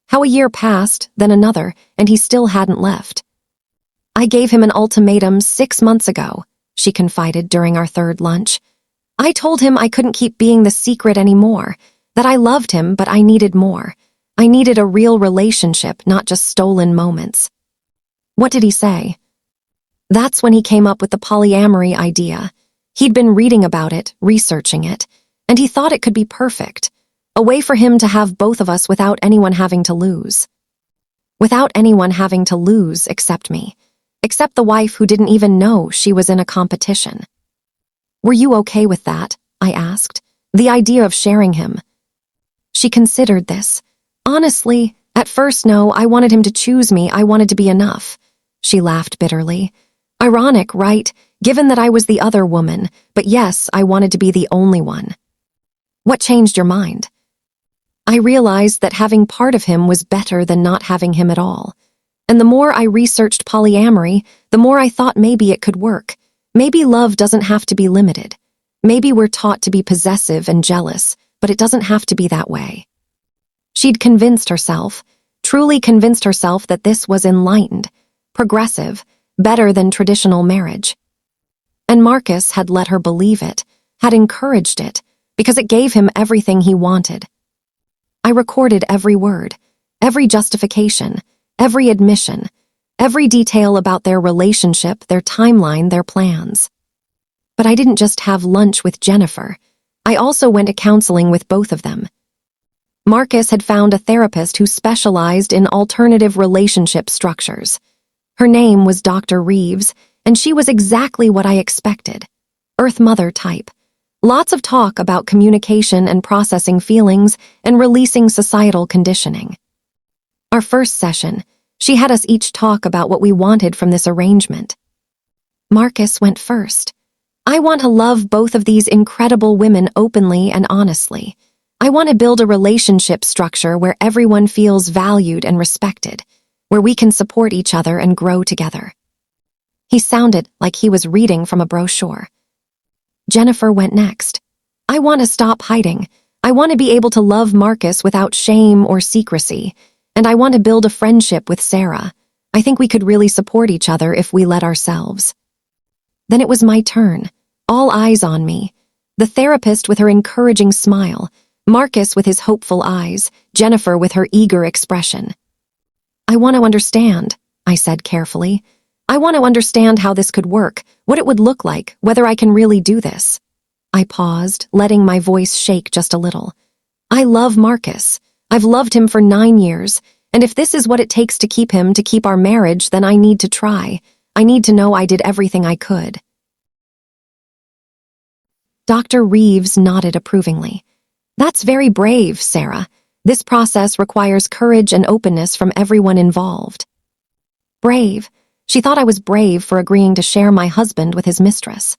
How a year passed, then another, and he still hadn't left. I gave him an ultimatum 6 months ago, she confided during our 3rd lunch. I told him I couldn't keep being the secret anymore, that I loved him, but I needed more. I needed a real relationship, not just stolen moments. What did he say? That's when he came up with the polyamory idea. He'd been reading about it, researching it, and he thought it could be perfect. A way for him to have both of us without anyone having to lose. Without anyone having to lose except me. Except the wife who didn't even know she was in a competition. Were you okay with that? I asked. The idea of sharing him. She considered this. Honestly, at first no, I wanted him to choose me, I wanted to be enough. She laughed bitterly. Ironic, right? Given that I was the other woman, but yes, I wanted to be the only one. What changed your mind? I realized that having part of him was better than not having him at all. And the more I researched polyamory, the more I thought maybe it could work. Maybe love doesn't have to be limited. Maybe we're taught to be possessive and jealous, but it doesn't have to be that way. She'd convinced herself, truly convinced herself that this was enlightened, progressive, better than traditional marriage. And Marcus had let her believe it, had encouraged it, because it gave him everything he wanted. I recorded every word, every justification, every admission, every detail about their relationship, their timeline, their plans. But I didn't just have lunch with Jennifer. I also went to counseling with both of them. Marcus had found a therapist who specialized in alternative relationship structures. Her name was Dr. Reeves, and she was exactly what I expected. Earth Mother type. Lots of talk about communication and processing feelings and releasing societal conditioning. Our first session, she had us each talk about what we wanted from this arrangement. Marcus went first. I want to love both of these incredible women openly and honestly. I want to build a relationship structure where everyone feels valued and respected, where we can support each other and grow together. He sounded like he was reading from a brochure. Jennifer went next. I want to stop hiding. I want to be able to love Marcus without shame or secrecy, and I want to build a friendship with Sarah. I think we could really support each other if we let ourselves. Then it was my turn, all eyes on me. The therapist with her encouraging smile, Marcus with his hopeful eyes, Jennifer with her eager expression. I want to understand, I said carefully. I want to understand how this could work, what it would look like, whether I can really do this. I paused, letting my voice shake just a little. I love Marcus. I've loved him for 9 years, and if this is what it takes to keep our marriage, then I need to try. I need to know I did everything I could. Dr. Reeves nodded approvingly. That's very brave, Sarah. This process requires courage and openness from everyone involved. Brave. She thought I was brave for agreeing to share my husband with his mistress.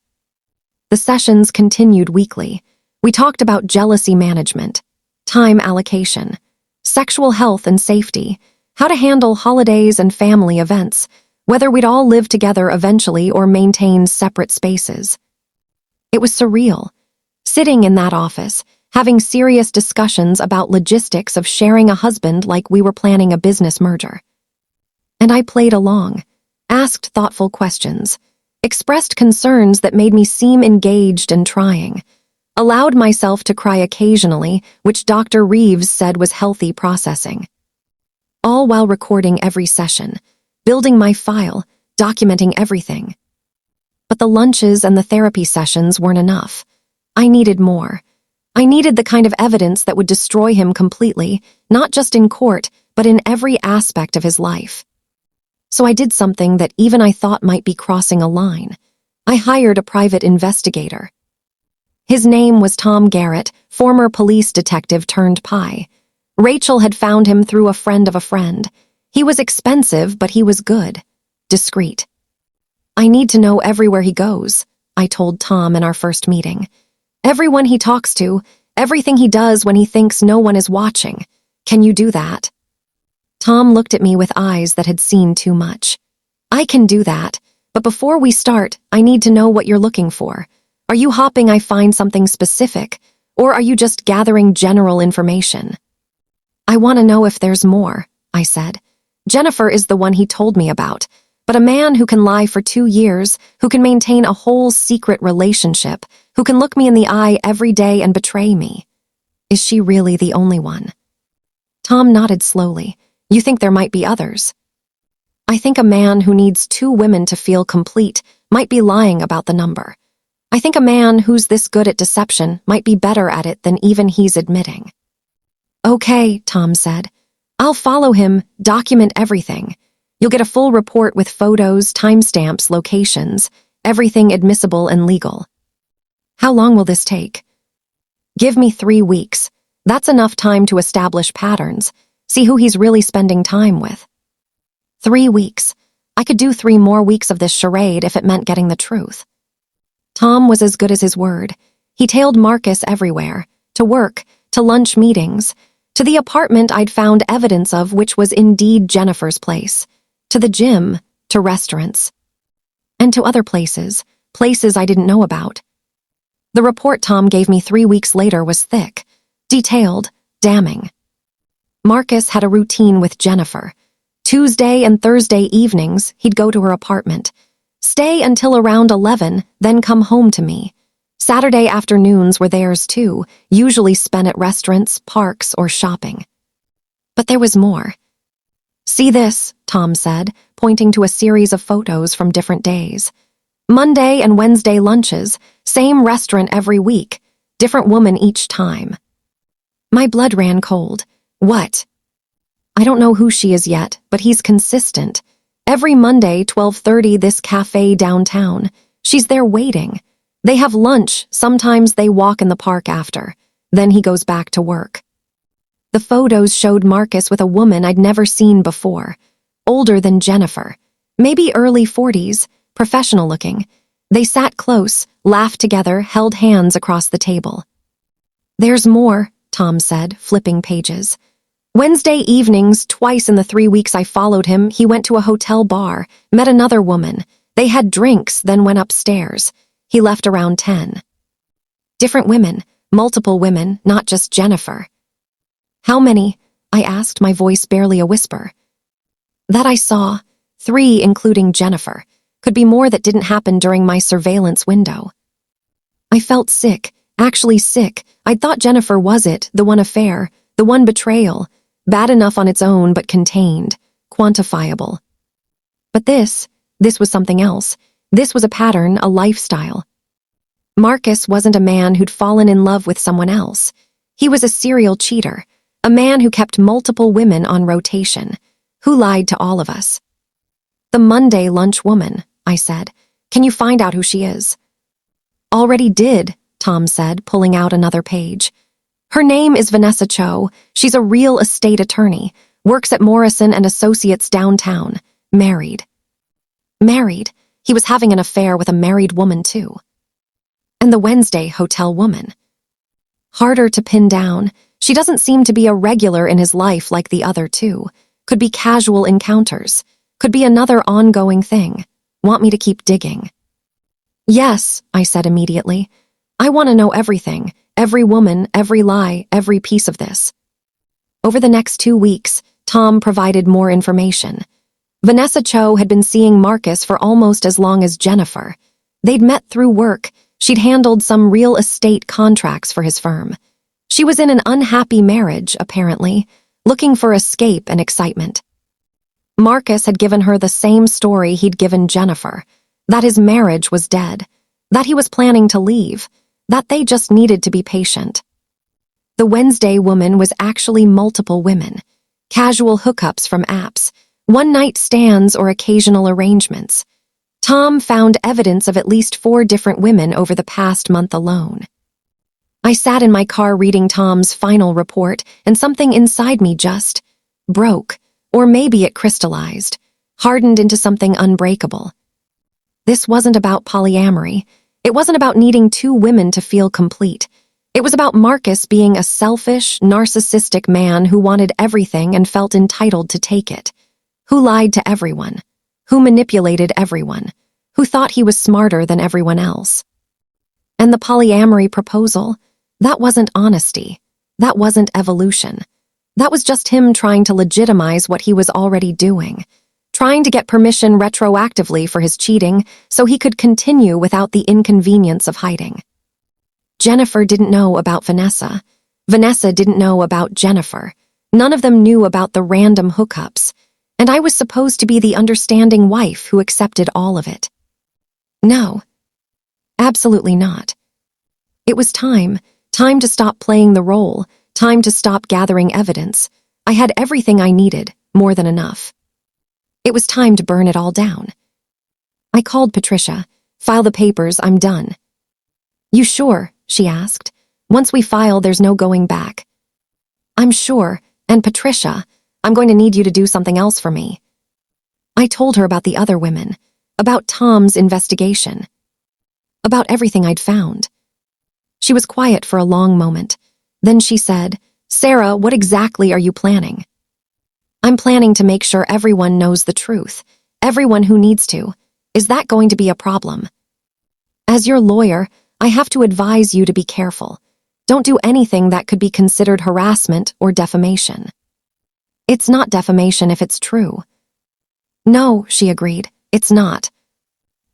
The sessions continued weekly. We talked about jealousy management, time allocation, sexual health and safety, how to handle holidays and family events, whether we'd all live together eventually or maintain separate spaces. It was surreal. Sitting in that office, having serious discussions about logistics of sharing a husband like we were planning a business merger. And I played along, asked thoughtful questions, expressed concerns that made me seem engaged and trying, allowed myself to cry occasionally, which Dr. Reeves said was healthy processing. All while recording every session, building my file, documenting everything. But the lunches and the therapy sessions weren't enough. I needed more. I needed the kind of evidence that would destroy him completely, not just in court, but in every aspect of his life. So I did something that even I thought might be crossing a line. I hired a private investigator. His name was Tom Garrett, former police detective turned pie. Rachel had found him through a friend of a friend. He was expensive, but he was good. Discreet. I need to know everywhere he goes, I told Tom in our first meeting. Everyone he talks to, everything he does when he thinks no one is watching. Can you do that? Tom looked at me with eyes that had seen too much. I can do that, but before we start, I need to know what you're looking for. Are you hoping I find something specific, or are you just gathering general information? I want to know if there's more, I said. Jennifer is the one he told me about, but a man who can lie for 2 years, who can maintain a whole secret relationship, who can look me in the eye every day and betray me. Is she really the only one? Tom nodded slowly. You think there might be others? I think a man who needs 2 women to feel complete might be lying about the number. I think a man who's this good at deception might be better at it than even he's admitting. Okay, Tom said. I'll follow him, document everything. You'll get a full report with photos, timestamps, locations, everything admissible and legal. How long will this take? Give me 3 weeks. That's enough time to establish patterns, see who he's really spending time with. 3 weeks. I could do 3 more weeks of this charade if it meant getting the truth. Tom was as good as his word. He tailed Marcus everywhere, to work, to lunch meetings, to the apartment I'd found evidence of which was indeed Jennifer's place, to the gym, to restaurants, and to other places I didn't know about. The report Tom gave me 3 weeks later was thick, detailed, damning. Marcus had a routine with Jennifer. Tuesday and Thursday evenings, he'd go to her apartment, stay until around 11, then come home to me. Saturday afternoons were theirs too, usually spent at restaurants, parks, or shopping. But there was more. See this, Tom said, pointing to a series of photos from different days. Monday and Wednesday lunches, same restaurant every week, different woman each time. My blood ran cold. What? I don't know who she is yet, but he's consistent. Every Monday, 12:30, this cafe downtown. She's there waiting. They have lunch, sometimes they walk in the park after. Then he goes back to work. The photos showed Marcus with a woman I'd never seen before. Older than Jennifer. Maybe early 40s, professional looking. They sat close, laughed together, held hands across the table. There's more, Tom said, flipping pages. Wednesday evenings, twice in the 3 weeks I followed him, he went to a hotel bar, met another woman. They had drinks, then went upstairs. He left around 10. Different women, multiple women, not just Jennifer. How many? I asked, my voice barely a whisper. That I saw, 3 including Jennifer. Could be more that didn't happen during my surveillance window. I felt sick, actually sick. I'd thought Jennifer was it, the one affair, the one betrayal. Bad enough on its own, but contained, quantifiable. But this was something else. This was a pattern, a lifestyle. Marcus wasn't a man who'd fallen in love with someone else. He was a serial cheater, a man who kept multiple women on rotation, who lied to all of us. The Monday lunch woman, I said. Can you find out who she is? Already did, Tom said, pulling out another page. Her name is Vanessa Cho. She's a real estate attorney, works at Morrison and Associates downtown, married. Married? He was having an affair with a married woman too. And the Wednesday hotel woman. Harder to pin down. She doesn't seem to be a regular in his life like the other two. Could be casual encounters. Could be another ongoing thing. Want me to keep digging? Yes, I said immediately. I want to know everything. Every woman, every lie, every piece of this. Over the next 2 weeks, Tom provided more information. Vanessa Cho had been seeing Marcus for almost as long as Jennifer. They'd met through work. She'd handled some real estate contracts for his firm. She was in an unhappy marriage, apparently, looking for escape and excitement. Marcus had given her the same story he'd given Jennifer, that his marriage was dead, that he was planning to leave, that they just needed to be patient. The Wednesday woman was actually multiple women, casual hookups from apps, one-night stands or occasional arrangements. Tom found evidence of at least 4 different women over the past month alone. I sat in my car reading Tom's final report, and something inside me just broke, or maybe it crystallized, hardened into something unbreakable. This wasn't about polyamory. It wasn't about needing 2 women to feel complete. It was about Marcus being a selfish, narcissistic man who wanted everything and felt entitled to take it, who lied to everyone, who manipulated everyone, who thought he was smarter than everyone else. And the polyamory proposal, that wasn't honesty. That wasn't evolution. That was just him trying to legitimize what he was already doing, trying to get permission retroactively for his cheating so he could continue without the inconvenience of hiding. Jennifer didn't know about Vanessa. Vanessa didn't know about Jennifer. None of them knew about the random hookups, and I was supposed to be the understanding wife who accepted all of it. No, absolutely not. It was time to stop playing the role, time to stop gathering evidence. I had everything I needed, more than enough. It was time to burn it all down. I called Patricia. File the papers, I'm done. You sure? She asked. Once we file, there's no going back. I'm sure, and Patricia, I'm going to need you to do something else for me. I told her about the other women, about Tom's investigation, about everything I'd found. She was quiet for a long moment. Then she said, Sarah, what exactly are you planning? I'm planning to make sure everyone knows the truth, everyone who needs to. Is that going to be a problem? As your lawyer, I have to advise you to be careful. Don't do anything that could be considered harassment or defamation. It's not defamation if it's true. No, she agreed, it's not.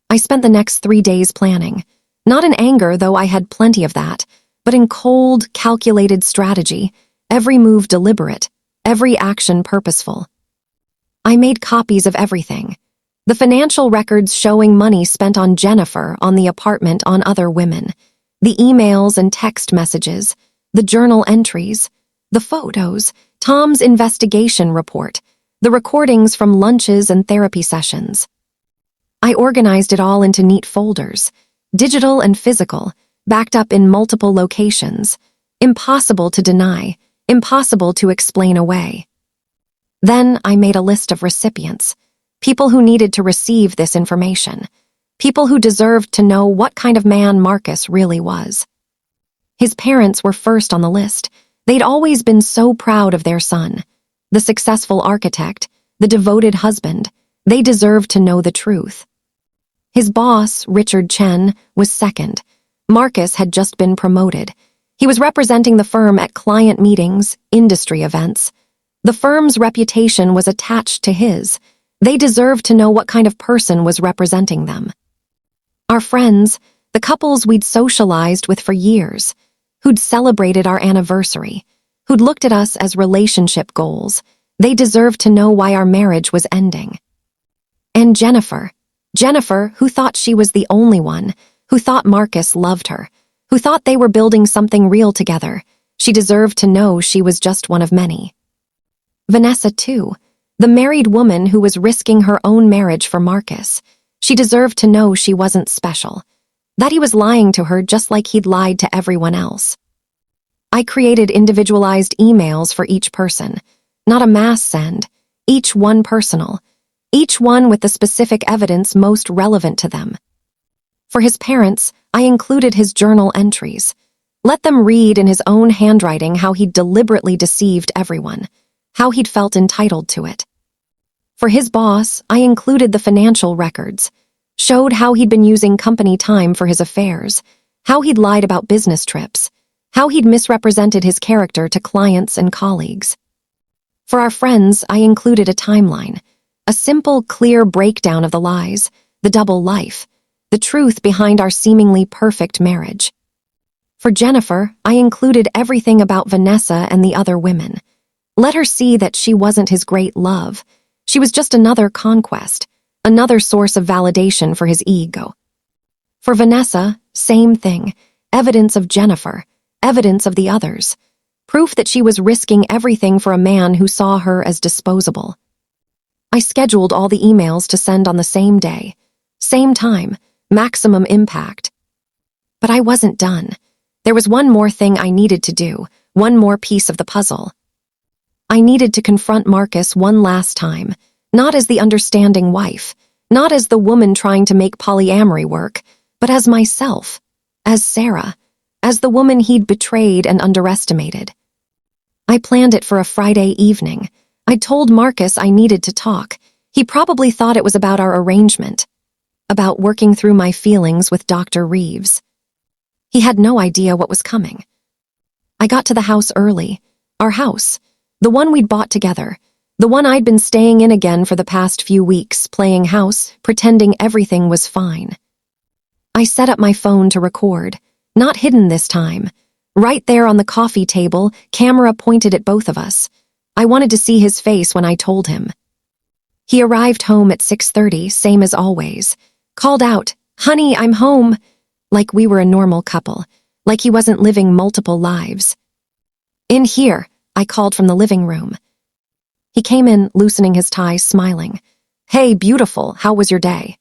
I spent the next 3 days planning. Not in anger, though I had plenty of that, but in cold, calculated strategy, every move deliberate, every action purposeful. I made copies of everything. The financial records showing money spent on Jennifer, on the apartment, on other women, the emails and text messages, the journal entries, the photos, Tom's investigation report, the recordings from lunches and therapy sessions. I organized it all into neat folders, digital and physical, backed up in multiple locations, impossible to deny, impossible to explain away. Then I made a list of recipients, people who needed to receive this information, people who deserved to know what kind of man Marcus really was. His parents were first on the list. They'd always been so proud of their son, the successful architect, the devoted husband. They deserved to know the truth. His boss, Richard Chen, was second. Marcus had just been promoted. He was representing the firm at client meetings, industry events. The firm's reputation was attached to his. They deserved to know what kind of person was representing them. Our friends, the couples we'd socialized with for years, who'd celebrated our anniversary, who'd looked at us as relationship goals, they deserved to know why our marriage was ending. And Jennifer, who thought she was the only one, who thought Marcus loved her, who thought they were building something real together, she deserved to know she was just one of many. Vanessa, too, the married woman who was risking her own marriage for Marcus, she deserved to know she wasn't special, that he was lying to her just like he'd lied to everyone else. I created individualized emails for each person, not a mass send, each one personal, each one with the specific evidence most relevant to them. For his parents, I included his journal entries. Let them read in his own handwriting how he'd deliberately deceived everyone, how he'd felt entitled to it. For his boss, I included the financial records, showed how he'd been using company time for his affairs, how he'd lied about business trips, how he'd misrepresented his character to clients and colleagues. For our friends, I included a timeline, a simple, clear breakdown of the lies, the double life, the truth behind our seemingly perfect marriage. For Jennifer, I included everything about Vanessa and the other women. Let her see that she wasn't his great love. She was just another conquest, another source of validation for his ego. For Vanessa, same thing, evidence of Jennifer, evidence of the others, proof that she was risking everything for a man who saw her as disposable. I scheduled all the emails to send on the same day, Same time, maximum impact. But I wasn't done. There was one more thing I needed to do, one more piece of the puzzle. I needed to confront Marcus one last time, not as the understanding wife, not as the woman trying to make polyamory work, but as myself, as Sarah, as the woman he'd betrayed and underestimated. I planned it for a Friday evening. I told Marcus I needed to talk. He probably thought it was about our arrangement, about working through my feelings with Dr. Reeves. He had no idea what was coming. I got to the house early. Our house, the one we'd bought together, the one I'd been staying in again for the past few weeks, playing house, pretending everything was fine. I set up my phone to record, not hidden this time. Right there on the coffee table, camera pointed at both of us. I wanted to see his face when I told him. He arrived home at 6:30, same as always. Called out, "Honey, I'm home," like we were a normal couple, like he wasn't living multiple lives. "In here," I called from the living room. He came in, loosening his tie, smiling. "Hey, beautiful, how was your day?"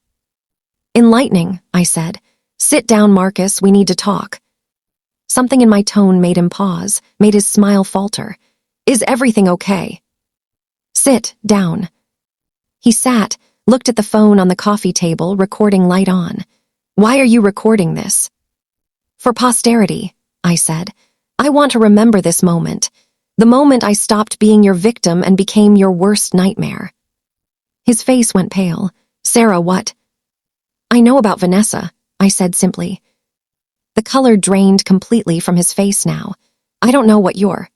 "Enlightening," I said. "Sit down, Marcus, we need to talk." Something in my tone made him pause, made his smile falter. "Is everything okay?" "Sit down." He sat, looked at the phone on the coffee table, recording light on. "Why are you recording this?" "For posterity," I said. "I want to remember this moment. The moment I stopped being your victim and became your worst nightmare." His face went pale. "Sarah, what?" "I know about Vanessa," I said simply. The color drained completely from his face now. "I don't know what you're—"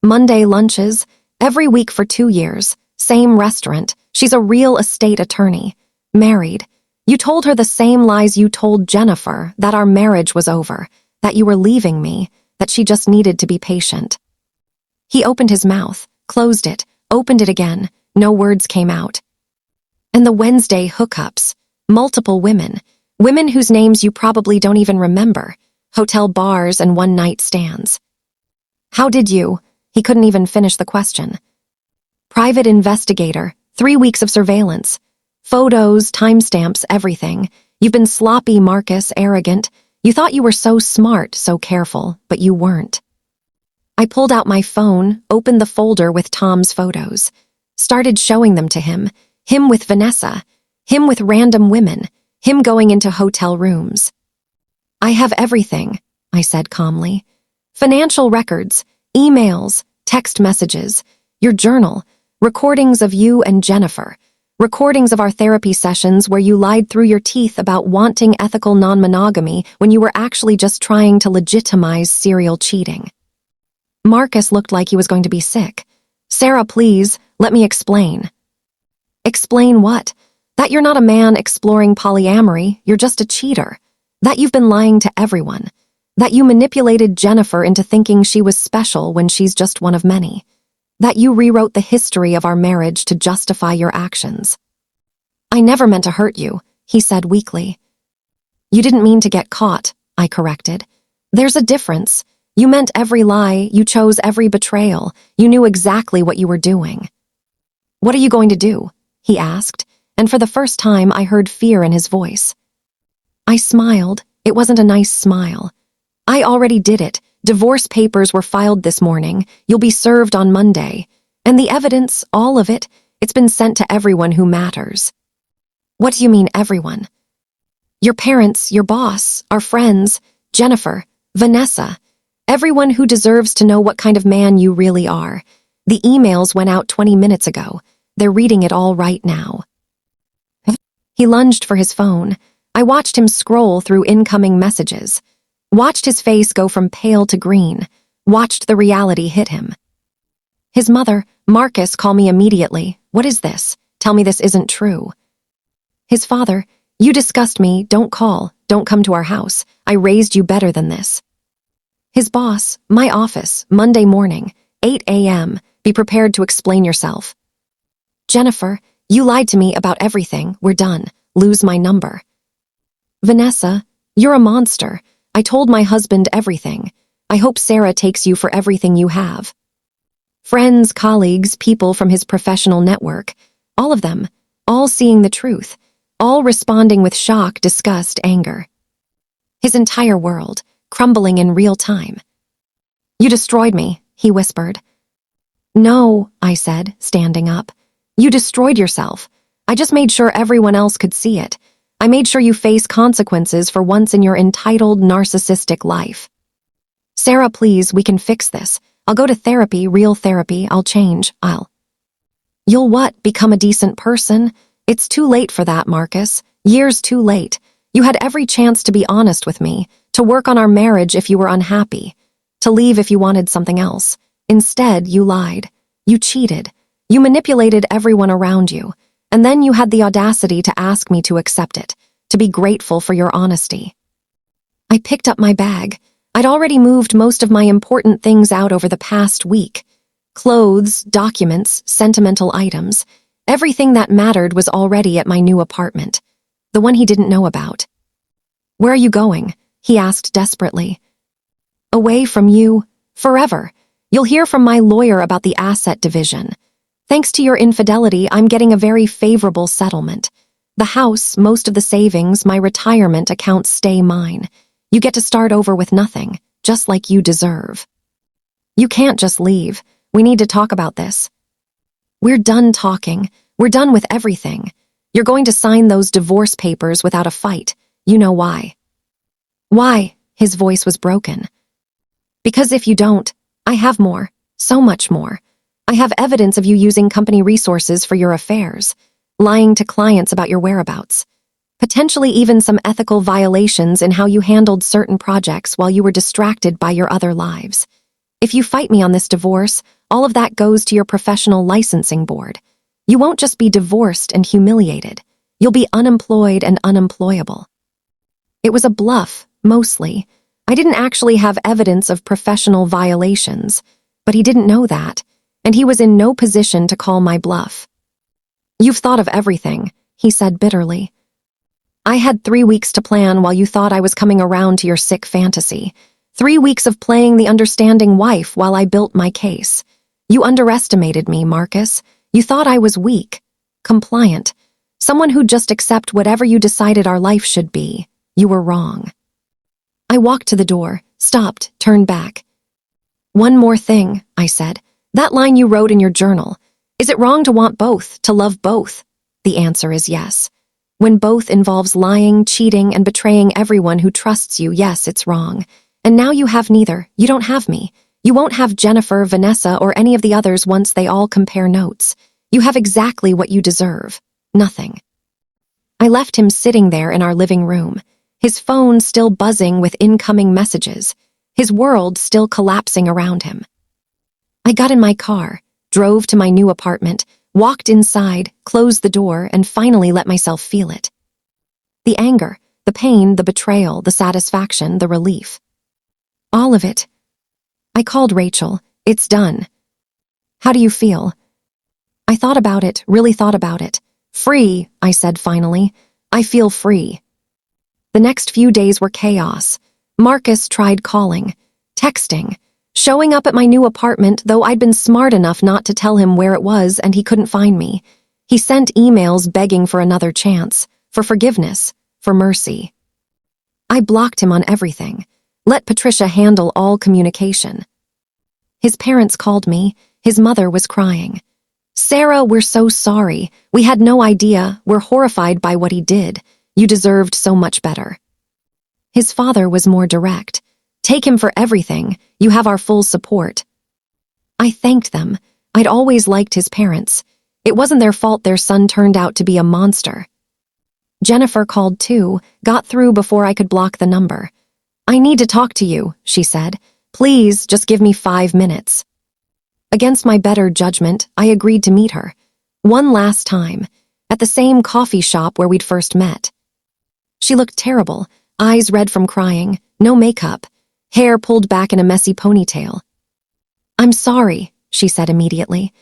"Monday lunches, every week for 2 years, same restaurant. She's a real estate attorney, married. You told her the same lies you told Jennifer, that our marriage was over, that you were leaving me, that she just needed to be patient." He opened his mouth, closed it, opened it again. No words came out. "And the Wednesday hookups, multiple women, women whose names you probably don't even remember, hotel bars and one-night stands. How did you—" He couldn't even finish the question. "Private investigator, 3 weeks of surveillance. Photos, timestamps, everything. You've been sloppy, Marcus, arrogant. You thought you were so smart, so careful, but you weren't." I pulled out my phone, opened the folder with Tom's photos, started showing them to him with Vanessa, him with random women, him going into hotel rooms. "I have everything," I said calmly. "Financial records, emails, text messages, your journal, recordings of you and Jennifer, recordings of our therapy sessions where you lied through your teeth about wanting ethical non-monogamy when you were actually just trying to legitimize serial cheating." Marcus looked like he was going to be sick. "Sarah, please, let me explain." "Explain what? That you're not a man exploring polyamory, you're just a cheater. That you've been lying to everyone. That you manipulated Jennifer into thinking she was special when she's just one of many. That you rewrote the history of our marriage to justify your actions." "I never meant to hurt you," he said weakly. "You didn't mean to get caught," I corrected. "There's a difference. You meant every lie, you chose every betrayal, you knew exactly what you were doing." "What are you going to do?" he asked, and for the first time I heard fear in his voice. I smiled. It wasn't a nice smile. "I already did it. Divorce papers were filed this morning. You'll be served on Monday. And the evidence, all of it, it's been sent to everyone who matters." "What do you mean, everyone?" "Your parents, your boss, our friends, Jennifer, Vanessa. Everyone who deserves to know what kind of man you really are. The emails went out 20 minutes ago. They're reading it all right now." He lunged for his phone. I watched him scroll through incoming messages. Watched his face go from pale to green. Watched the reality hit him. His mother, "Marcus, call me immediately. What is this? Tell me this isn't true." His father, "You disgust me. Don't call. Don't come to our house. I raised you better than this." His boss, "My office, Monday morning, 8 a.m. Be prepared to explain yourself." "Jennifer, you lied to me about everything. We're done. Lose my number." "Vanessa, you're a monster. I told my husband everything. I hope Sarah takes you for everything you have." Friends, colleagues, people from his professional network, all of them, all seeing the truth. all responding with shock, disgust, anger. His entire world, crumbling in real time. "You destroyed me," he whispered. "No," I said, standing up. "You destroyed yourself. I just made sure everyone else could see it. I made sure you face consequences for once in your entitled, narcissistic life. Sarah, please, we can fix this. I'll go to therapy, real therapy. I'll change. You'll what? Become a decent person? It's too late for that, Marcus. Years too late. You had every chance to be honest with me, to work on our marriage if you were unhappy, to leave if you wanted something else. Instead, you lied. You cheated. You manipulated everyone around you. And then you had the audacity to ask me to accept it, to be grateful for your honesty." I picked up my bag. I'd already moved most of my important things out over the past week. Clothes, documents, sentimental items. Everything that mattered was already at my new apartment, the one he didn't know about. "Where are you going?" he asked desperately. "Away from you, forever. You'll hear from my lawyer about the asset division. Thanks to your infidelity, I'm getting a very favorable settlement. The house, most of the savings, my retirement accounts stay mine. You get to start over with nothing, just like you deserve. You can't just leave. We need to talk about this." "We're done talking. We're done with everything. You're going to sign those divorce papers without a fight. You know why." "Why?" His voice was broken. "Because if you don't, I have more, so much more. I have evidence of you using company resources for your affairs, lying to clients about your whereabouts, potentially even some ethical violations in how you handled certain projects while you were distracted by your other lives. If you fight me on this divorce, all of that goes to your professional licensing board. You won't just be divorced and humiliated. You'll be unemployed and unemployable." It was a bluff, mostly. I didn't actually have evidence of professional violations, but he didn't know that, and he was in no position to call my bluff. "You've thought of everything," he said bitterly. "I had 3 weeks to plan while you thought I was coming around to your sick fantasy. 3 weeks of playing the understanding wife while I built my case. You underestimated me, Marcus. You thought I was weak, compliant, someone who'd just accept whatever you decided our life should be. You were wrong." I walked to the door, stopped, turned back. "One more thing," I said. "That line you wrote in your journal. Is it wrong to want both, to love both?" The answer is yes. When both involves lying, cheating, and betraying everyone who trusts you, yes, it's wrong. And now you have neither. You don't have me. You won't have Jennifer, Vanessa, or any of the others once they all compare notes. You have exactly what you deserve. Nothing. I left him sitting there in our living room, his phone still buzzing with incoming messages, his world still collapsing around him. I got in my car, drove to my new apartment, walked inside, closed the door, and finally let myself feel it. The anger, the pain, the betrayal, the satisfaction, the relief. All of it. I called Rachel. "It's done." "How do you feel?" I thought about it, really thought about it. "Free," I said finally. "I feel free." The next few days were chaos. Marcus tried calling, texting, showing up at my new apartment, though I'd been smart enough not to tell him where it was and he couldn't find me. He sent emails begging for another chance, for forgiveness, for mercy. I blocked him on everything. Let Patricia handle all communication. His parents called me. His mother was crying. "Sarah, we're so sorry. We had no idea. We're horrified by what he did. You deserved so much better." His father was more direct. "Take him for everything. You have our full support." I thanked them. I'd always liked his parents. It wasn't their fault their son turned out to be a monster. Jennifer called too, got through before I could block the number. "I need to talk to you," she said. "Please, just give me 5 minutes." Against my better judgment, I agreed to meet her. One last time, at the same coffee shop where we'd first met. She looked terrible, eyes red from crying, no makeup, hair pulled back in a messy ponytail. "I'm sorry," she said immediately.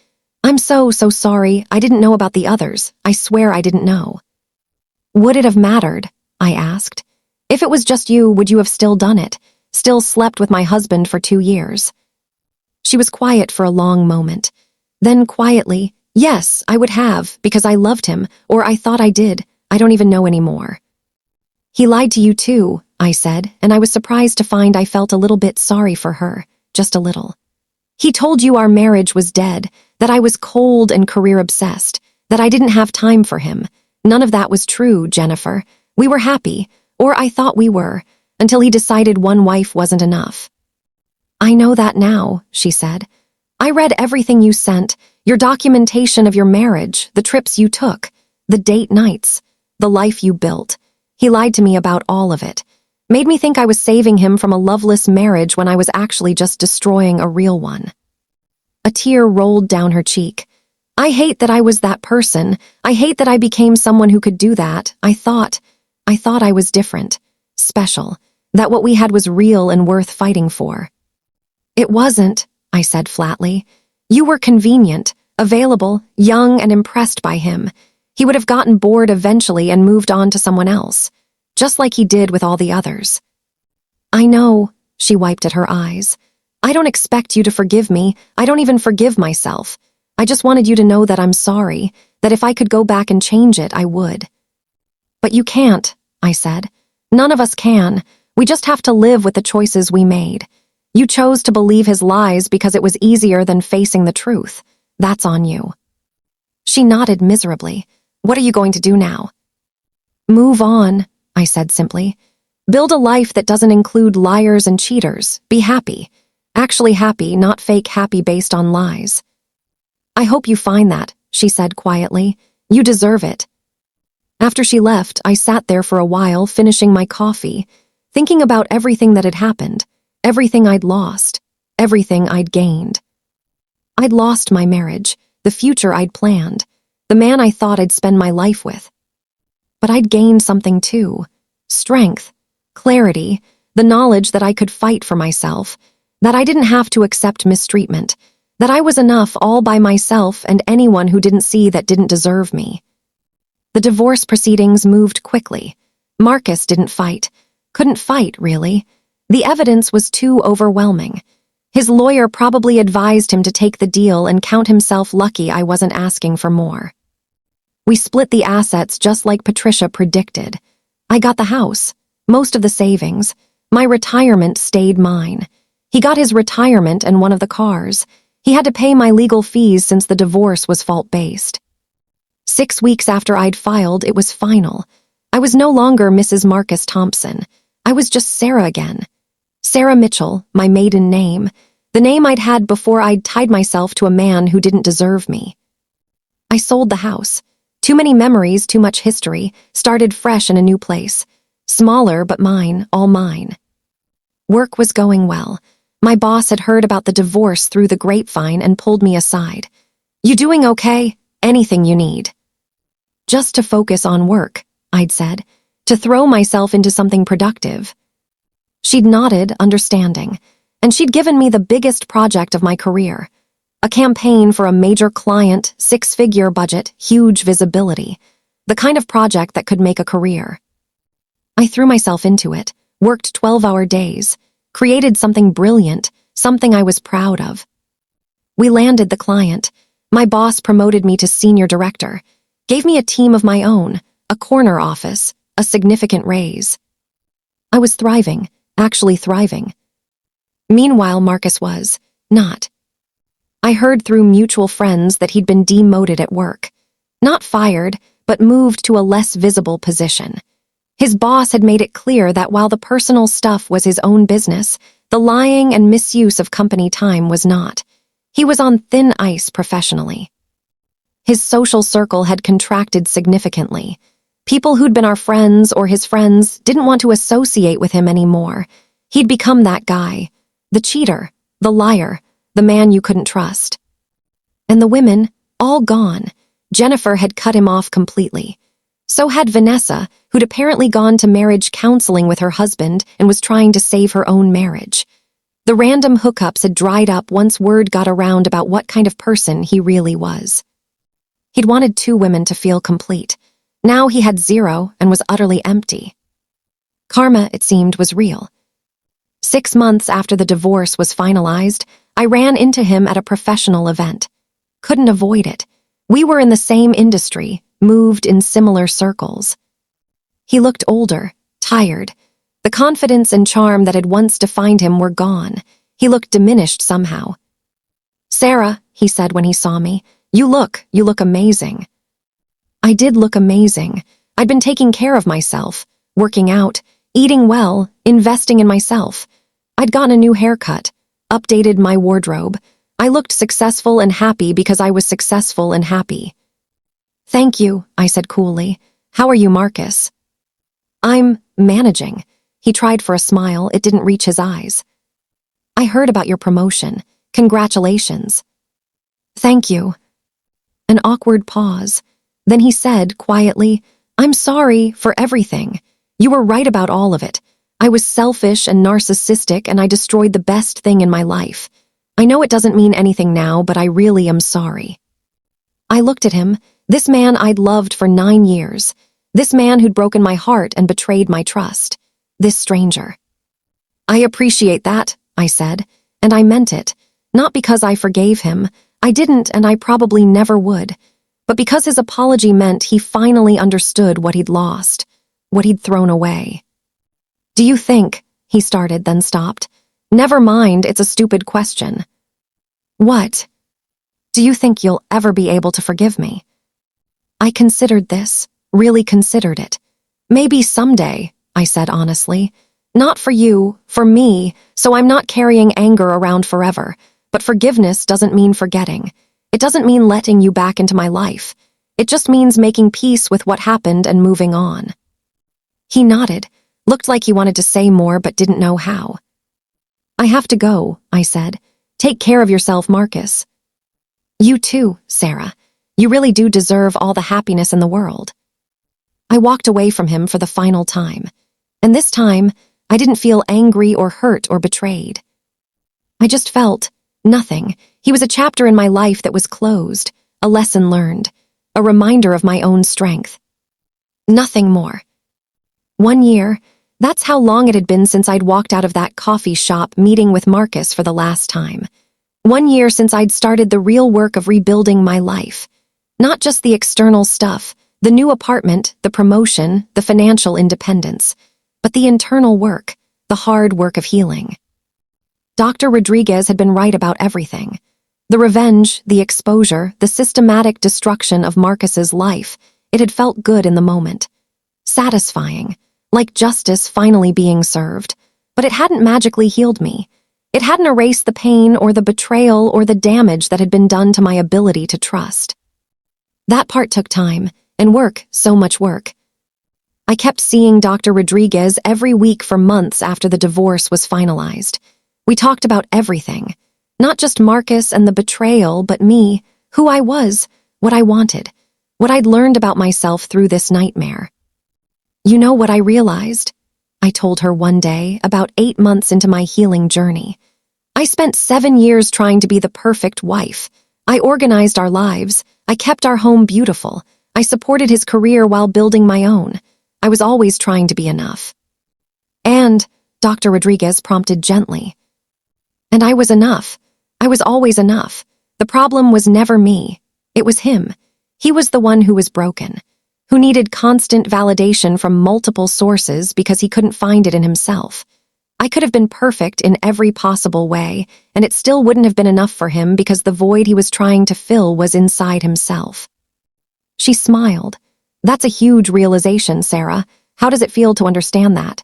"I'm so sorry. I didn't know about the others. I swear I didn't know." "Would it have mattered?" I asked. "If it was just you, would you have still done it? Still slept with my husband for 2 years?" She was quiet for a long moment. Then quietly, "Yes, I would have, because I loved him, or I thought I did. I don't even know anymore." "He lied to you too," I said, and I was surprised to find I felt a little bit sorry for her, just a little. "He told you our marriage was dead, that I was cold and career-obsessed, that I didn't have time for him. None of that was true, Jennifer. We were happy, or I thought we were, until he decided one wife wasn't enough." "I know that now," she said. "I read everything you sent, your documentation of your marriage, the trips you took, the date nights, the life you built. He lied to me about all of it. Made me think I was saving him from a loveless marriage when I was actually just destroying a real one." A tear rolled down her cheek. "I hate that I was that person. I hate that I became someone who could do that. I thought I was different, special, that what we had was real and worth fighting for." "It wasn't," I said flatly. "You were convenient, available, young, and impressed by him. He would have gotten bored eventually and moved on to someone else, just like he did with all the others." "I know," she wiped at her eyes. "I don't expect you to forgive me. I don't even forgive myself. I just wanted you to know that I'm sorry, that if I could go back and change it, I would." "But you can't," I said. "None of us can. We just have to live with the choices we made. You chose to believe his lies because it was easier than facing the truth. That's on you." She nodded miserably. "What are you going to do now?" "Move on," I said simply. "Build a life that doesn't include liars and cheaters. Be happy. Actually happy, not fake happy based on lies." "I hope you find that," she said quietly. "You deserve it." After she left, I sat there for a while, finishing my coffee, thinking about everything that had happened, everything I'd lost, everything I'd gained. I'd lost my marriage, the future I'd planned, the man I thought I'd spend my life with. But I'd gained something too. Strength, clarity, the knowledge that I could fight for myself, that I didn't have to accept mistreatment, that I was enough all by myself and anyone who didn't see that didn't deserve me. The divorce proceedings moved quickly. Marcus didn't fight. Couldn't fight, really. The evidence was too overwhelming. His lawyer probably advised him to take the deal and count himself lucky I wasn't asking for more. We split the assets just like Patricia predicted. I got the house, most of the savings. My retirement stayed mine. He got his retirement and one of the cars. He had to pay my legal fees since the divorce was fault-based. 6 weeks after I'd filed, it was final. I was no longer Mrs. Marcus Thompson. I was just Sarah again. Sarah Mitchell, my maiden name, the name I'd had before I'd tied myself to a man who didn't deserve me. I sold the house. Too many memories, too much history, started fresh in a new place. Smaller, but mine, all mine. Work was going well. My boss had heard about the divorce through the grapevine and pulled me aside. "You doing okay? Anything you need." "Just to focus on work," I'd said, "to throw myself into something productive." She'd nodded, understanding, and she'd given me the biggest project of my career. A campaign for a major client, 6-figure budget, huge visibility. The kind of project that could make a career. I threw myself into it, worked 12-hour days, created something brilliant, something I was proud of. We landed the client. My boss promoted me to senior director, gave me a team of my own, a corner office, a significant raise. I was thriving, actually thriving. Meanwhile, Marcus was not. I heard through mutual friends that he'd been demoted at work. Not fired, but moved to a less visible position. His boss had made it clear that while the personal stuff was his own business, the lying and misuse of company time was not. He was on thin ice professionally. His social circle had contracted significantly. People who'd been our friends or his friends didn't want to associate with him anymore. He'd become that guy, the cheater, the liar, the man you couldn't trust. And the women, all gone. Jennifer had cut him off completely. So had Vanessa, who'd apparently gone to marriage counseling with her husband and was trying to save her own marriage. The random hookups had dried up once word got around about what kind of person he really was. He'd wanted 2 women to feel complete. Now he had 0 and was utterly empty. Karma, it seemed, was real. 6 months after the divorce was finalized, I ran into him at a professional event. Couldn't avoid it. We were in the same industry, moved in similar circles. He looked older, tired. The confidence and charm that had once defined him were gone. He looked diminished somehow. "Sarah," he said when he saw me, you look amazing." I did look amazing. I'd been taking care of myself, working out, eating well, investing in myself. I'd gotten a new haircut, updated my wardrobe. I looked successful and happy because I was successful and happy. "Thank you," I said coolly. "How are you, Marcus?" "I'm managing." He tried for a smile. It didn't reach his eyes. "I heard about your promotion. Congratulations." "Thank you." An awkward pause. Then he said quietly, "I'm sorry for everything. You were right about all of it. I was selfish and narcissistic, and I destroyed the best thing in my life. I know it doesn't mean anything now, but I really am sorry." I looked at him, this man I'd loved for 9 years, this man who'd broken my heart and betrayed my trust, this stranger. "I appreciate that," I said, and I meant it, not because I forgave him. I didn't, and I probably never would, but because his apology meant he finally understood what he'd lost, what he'd thrown away. "Do you think," he started, then stopped. "Never mind, it's a stupid question." "What?" "Do you think you'll ever be able to forgive me?" I considered this, really considered it. "Maybe someday," I said honestly. "Not for you, for me, so I'm not carrying anger around forever. But forgiveness doesn't mean forgetting. It doesn't mean letting you back into my life. It just means making peace with what happened and moving on." He nodded, looked like he wanted to say more but didn't know how. "I have to go," I said. "Take care of yourself, Marcus." "You too, Sarah. You really do deserve all the happiness in the world." I walked away from him for the final time, and this time, I didn't feel angry or hurt or betrayed. I just felt nothing. He was a chapter in my life that was closed, a lesson learned, a reminder of my own strength. Nothing more. 1 year, that's how long it had been since I'd walked out of that coffee shop meeting with Marcus for the last time. 1 year since I'd started the real work of rebuilding my life. Not just the external stuff, the new apartment, the promotion, the financial independence, but the internal work, the hard work of healing. Dr. Rodriguez had been right about everything. The revenge, the exposure, the systematic destruction of Marcus's life, it had felt good in the moment. Satisfying, like justice finally being served, but it hadn't magically healed me. It hadn't erased the pain or the betrayal or the damage that had been done to my ability to trust. That part took time, and work, so much work. I kept seeing Dr. Rodriguez every week for months after the divorce was finalized. We talked about everything, not just Marcus and the betrayal, but me, who I was, what I wanted, what I'd learned about myself through this nightmare. "You know what I realized?" I told her one day, about 8 months into my healing journey. "I spent 7 years trying to be the perfect wife. I organized our lives. I kept our home beautiful. I supported his career while building my own. I was always trying to be enough." "And," Dr. Rodriguez prompted gently, "and I was enough. I was always enough. The problem was never me. It was him. He was the one who was broken, who needed constant validation from multiple sources because he couldn't find it in himself. I could have been perfect in every possible way, and it still wouldn't have been enough for him because the void he was trying to fill was inside himself." She smiled. "That's a huge realization, Sarah. How does it feel to understand that?"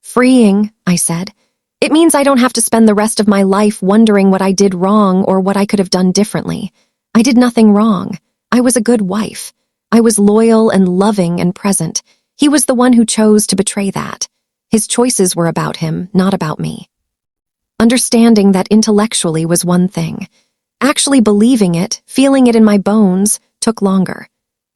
"Freeing," I said. "It means I don't have to spend the rest of my life wondering what I did wrong or what I could have done differently. I did nothing wrong. I was a good wife. I was loyal and loving and present. He was the one who chose to betray that. His choices were about him, not about me." Understanding that intellectually was one thing. Actually believing it, feeling it in my bones, took longer.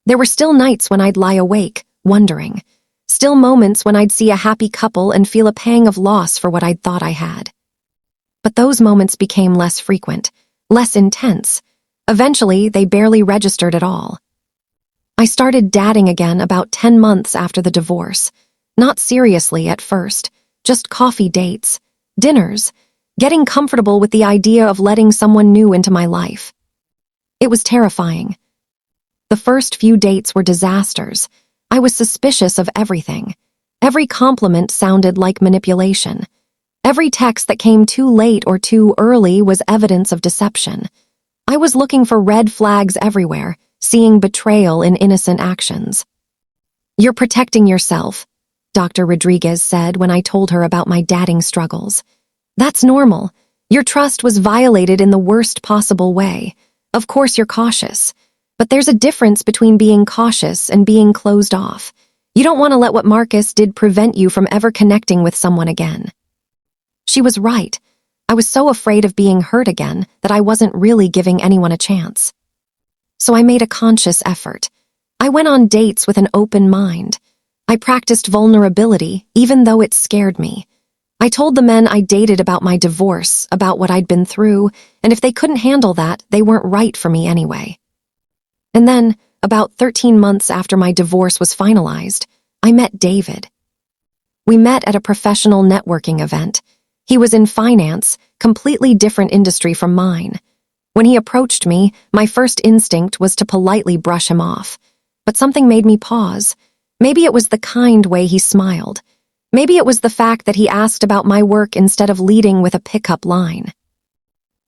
There were still nights when I'd lie awake, wondering. Still moments when I'd see a happy couple and feel a pang of loss for what I'd thought I had. But those moments became less frequent, less intense. Eventually, they barely registered at all. I started dating again about 10 months after the divorce. Not seriously at first, just coffee dates, dinners, getting comfortable with the idea of letting someone new into my life. It was terrifying. The first few dates were disasters. I was suspicious of everything. Every compliment sounded like manipulation. Every text that came too late or too early was evidence of deception. I was looking for red flags everywhere, seeing betrayal in innocent actions. "You're protecting yourself," Dr. Rodriguez said when I told her about my dating struggles. "That's normal. Your trust was violated in the worst possible way. Of course you're cautious. But there's a difference between being cautious and being closed off. You don't want to let what Marcus did prevent you from ever connecting with someone again." She was right. I was so afraid of being hurt again that I wasn't really giving anyone a chance. So I made a conscious effort. I went on dates with an open mind. I practiced vulnerability, even though it scared me. I told the men I dated about my divorce, about what I'd been through, and if they couldn't handle that, they weren't right for me anyway. And then, about 13 months after my divorce was finalized, I met David. We met at a professional networking event. He was in finance, completely different industry from mine. When he approached me, my first instinct was to politely brush him off. But something made me pause. Maybe it was the kind way he smiled. Maybe it was the fact that he asked about my work instead of leading with a pickup line.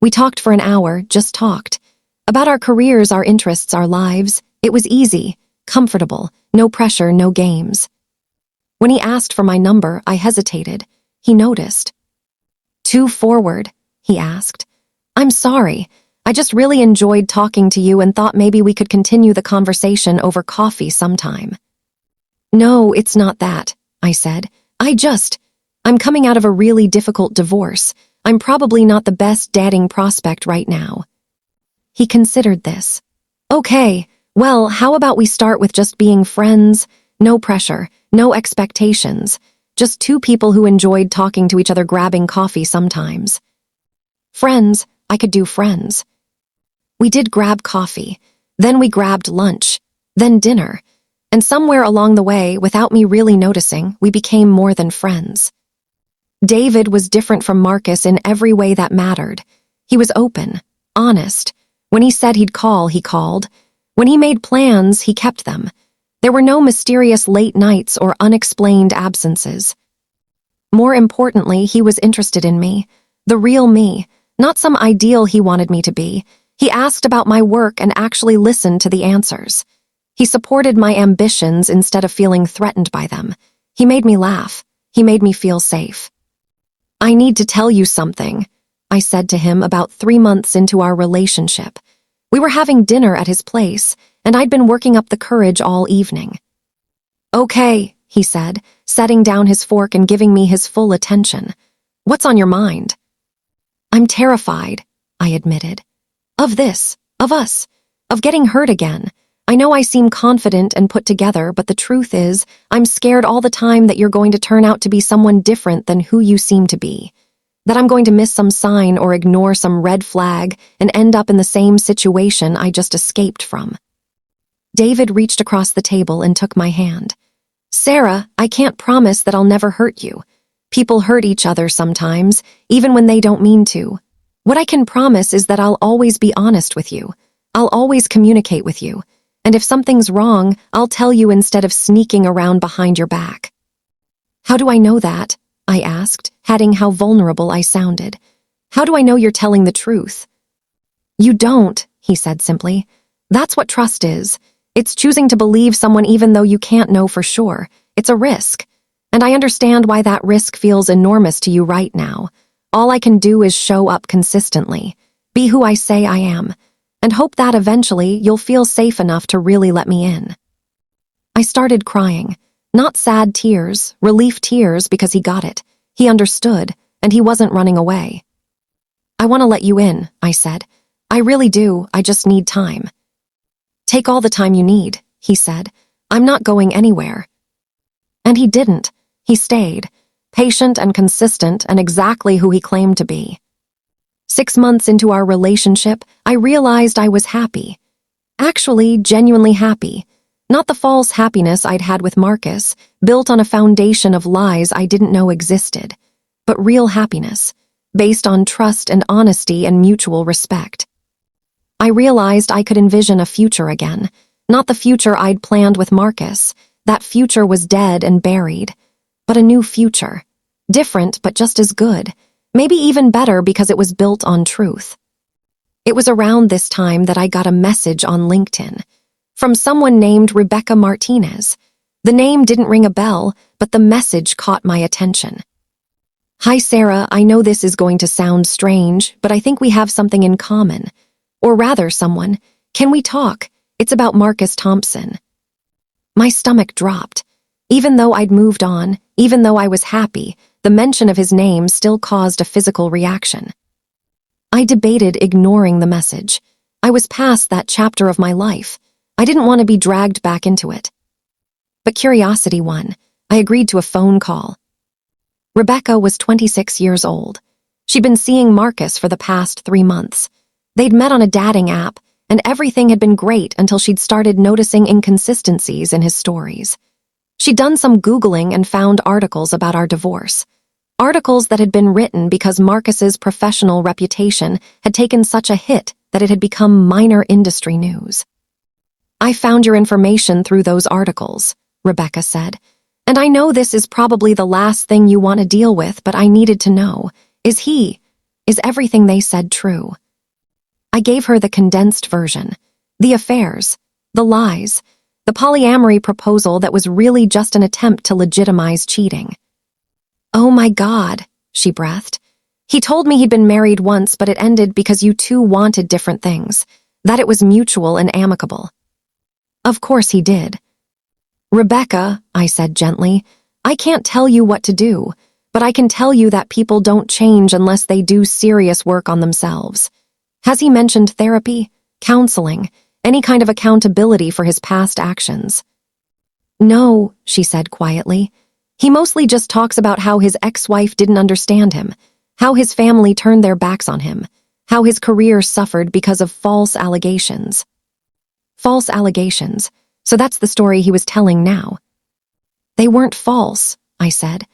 We talked for an hour, just talked. About our careers, our interests, our lives. It was easy, comfortable, no pressure, no games. When he asked for my number, I hesitated. He noticed. "Too forward?" he asked. "I'm sorry. I just really enjoyed talking to you and thought maybe we could continue the conversation over coffee sometime." "No, it's not that," I said. I'm coming out of a really difficult divorce. I'm probably not the best dating prospect right now." He considered this. "Okay, well, how about we start with just being friends? No pressure, no expectations. Just two people who enjoyed talking to each other, grabbing coffee sometimes." Friends, I could do friends. We did grab coffee. Then we grabbed lunch. Then dinner. And somewhere along the way, without me really noticing, we became more than friends. David was different from Marcus in every way that mattered. He was open, honest. When he said he'd call, he called. When he made plans, he kept them. There were no mysterious late nights or unexplained absences. More importantly, he was interested in me, the real me, not some ideal he wanted me to be. He asked about my work and actually listened to the answers. He supported my ambitions instead of feeling threatened by them. He made me laugh. He made me feel safe. "I need to tell you something," I said to him about 3 months into our relationship. We were having dinner at his place, and I'd been working up the courage all evening. "Okay," he said, setting down his fork and giving me his full attention. "What's on your mind?" "I'm terrified," I admitted. "Of this, of us, of getting hurt again. I know I seem confident and put together, but the truth is, I'm scared all the time that you're going to turn out to be someone different than who you seem to be. That I'm going to miss some sign or ignore some red flag and end up in the same situation I just escaped from." David reached across the table and took my hand. "Sarah, I can't promise that I'll never hurt you. People hurt each other sometimes, even when they don't mean to. What I can promise is that I'll always be honest with you. I'll always communicate with you. And if something's wrong, I'll tell you instead of sneaking around behind your back." "How do I know that?" I asked, adding how vulnerable I sounded. "How do I know you're telling the truth?" "You don't," he said simply. "That's what trust is. It's choosing to believe someone even though you can't know for sure. It's a risk. And I understand why that risk feels enormous to you right now. All I can do is show up consistently, be who I say I am, and hope that eventually you'll feel safe enough to really let me in." I started crying. Not sad tears, relief tears, because he got it. He understood, and he wasn't running away. "I want to let you in," I said. "I really do, I just need time." "Take all the time you need," he said. "I'm not going anywhere." And he didn't. He stayed, patient and consistent and exactly who he claimed to be. 6 months into our relationship, I realized I was happy. Actually, genuinely happy. Not the false happiness I'd had with Marcus, built on a foundation of lies I didn't know existed, but real happiness, based on trust and honesty and mutual respect. I realized I could envision a future again, not the future I'd planned with Marcus, That future was dead and buried. But a new future. Different, but just as good. Maybe even better because it was built on truth. It was around this time that I got a message on LinkedIn from someone named Rebecca Martinez. The name didn't ring a bell, but the message caught my attention. "Hi, Sarah, I know this is going to sound strange, but I think we have something in common. Or rather, someone. Can we talk? It's about Marcus Thompson." My stomach dropped. Even though I'd moved on, even though I was happy, the mention of his name still caused a physical reaction. I debated ignoring the message. I was past that chapter of my life. I didn't want to be dragged back into it. But curiosity won. I agreed to a phone call. Rebecca was 26 years old. She'd been seeing Marcus for the past 3 months. They'd met on a dating app, and everything had been great until she'd started noticing inconsistencies in his stories. She'd done some Googling and found articles about our divorce. Articles that had been written because Marcus's professional reputation had taken such a hit that it had become minor industry news. "I found your information through those articles," Rebecca said. "And I know this is probably the last thing you want to deal with, but I needed to know. Is everything they said true?" I gave her the condensed version. The affairs, the lies, the polyamory proposal that was really just an attempt to legitimize cheating. "Oh my God," she breathed. "He told me he'd been married once, but it ended because you two wanted different things, that it was mutual and amicable." "Of course he did." "Rebecca," I said gently, "I can't tell you what to do, but I can tell you that people don't change unless they do serious work on themselves. Has he mentioned therapy, counseling, any kind of accountability for his past actions?" "No," she said quietly. "He mostly just talks about how his ex-wife didn't understand him, how his family turned their backs on him, how his career suffered because of false allegations." False allegations. So that's the story he was telling now. "They weren't false," I said.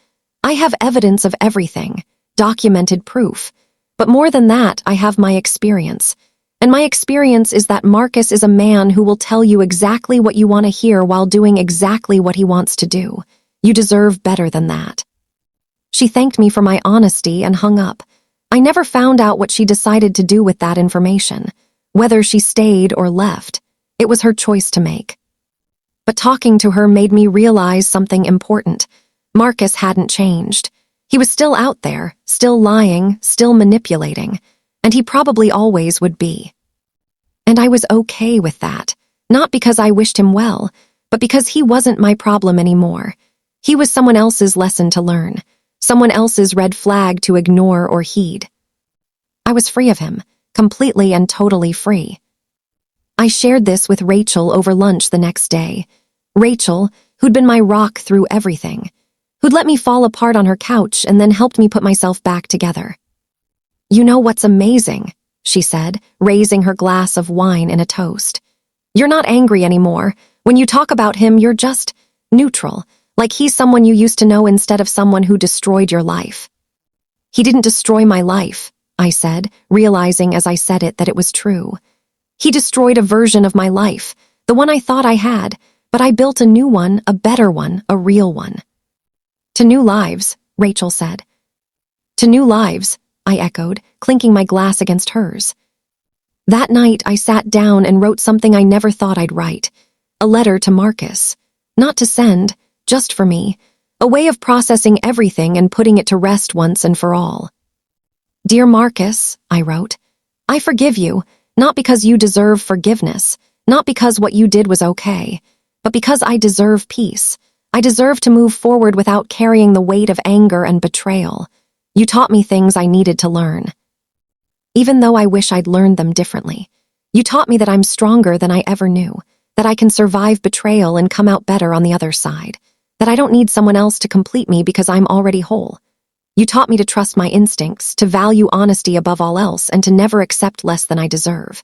"I have evidence of everything, documented proof. But more than that, I have my experience. And my experience is that Marcus is a man who will tell you exactly what you want to hear while doing exactly what he wants to do. You deserve better than that." She thanked me for my honesty and hung up. I never found out what she decided to do with that information. Whether she stayed or left, it was her choice to make. But talking to her made me realize something important. Marcus hadn't changed. He was still out there, still lying, still manipulating, and he probably always would be. And I was okay with that, not because I wished him well, but because he wasn't my problem anymore. He was someone else's lesson to learn, someone else's red flag to ignore or heed. I was free of him, completely and totally free. I shared this with Rachel over lunch the next day. Rachel, who'd been my rock through everything, who'd let me fall apart on her couch and then helped me put myself back together. "You know what's amazing?" she said, raising her glass of wine in a toast. "You're not angry anymore. When you talk about him, you're just neutral, like he's someone you used to know instead of someone who destroyed your life." "He didn't destroy my life," I said, realizing as I said it that it was true. "He destroyed a version of my life, the one I thought I had, but I built a new one, a better one, a real one." "To new lives," Rachel said. "To new lives," I echoed, clinking my glass against hers. That night, I sat down and wrote something I never thought I'd write. A letter to Marcus. Not to send, just for me. A way of processing everything and putting it to rest once and for all. "Dear Marcus," I wrote, "I forgive you, not because you deserve forgiveness, not because what you did was okay, but because I deserve peace. I deserve to move forward without carrying the weight of anger and betrayal. You taught me things I needed to learn. Even though I wish I'd learned them differently. You taught me that I'm stronger than I ever knew, that I can survive betrayal and come out better on the other side, that I don't need someone else to complete me because I'm already whole. You taught me to trust my instincts, to value honesty above all else, and to never accept less than I deserve.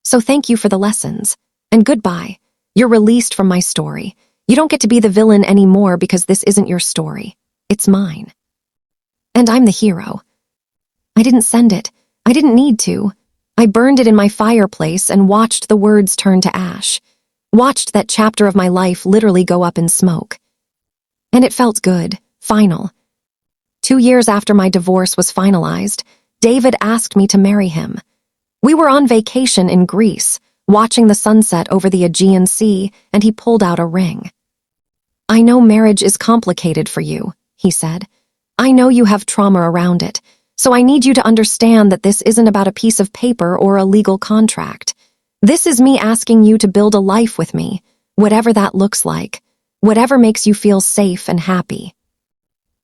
So thank you for the lessons. And goodbye. You're released from my story. You don't get to be the villain anymore because this isn't your story. It's mine. And I'm the hero." I didn't send it. I didn't need to. I burned it in my fireplace and watched the words turn to ash. watched that chapter of my life literally go up in smoke. And it felt good, final. 2 years after my divorce was finalized, David asked me to marry him. We were on vacation in Greece, watching the sunset over the Aegean Sea, and he pulled out a ring. "I know marriage is complicated for you," he said. "I know you have trauma around it, so I need you to understand that this isn't about a piece of paper or a legal contract. This is me asking you to build a life with me, whatever that looks like, whatever makes you feel safe and happy."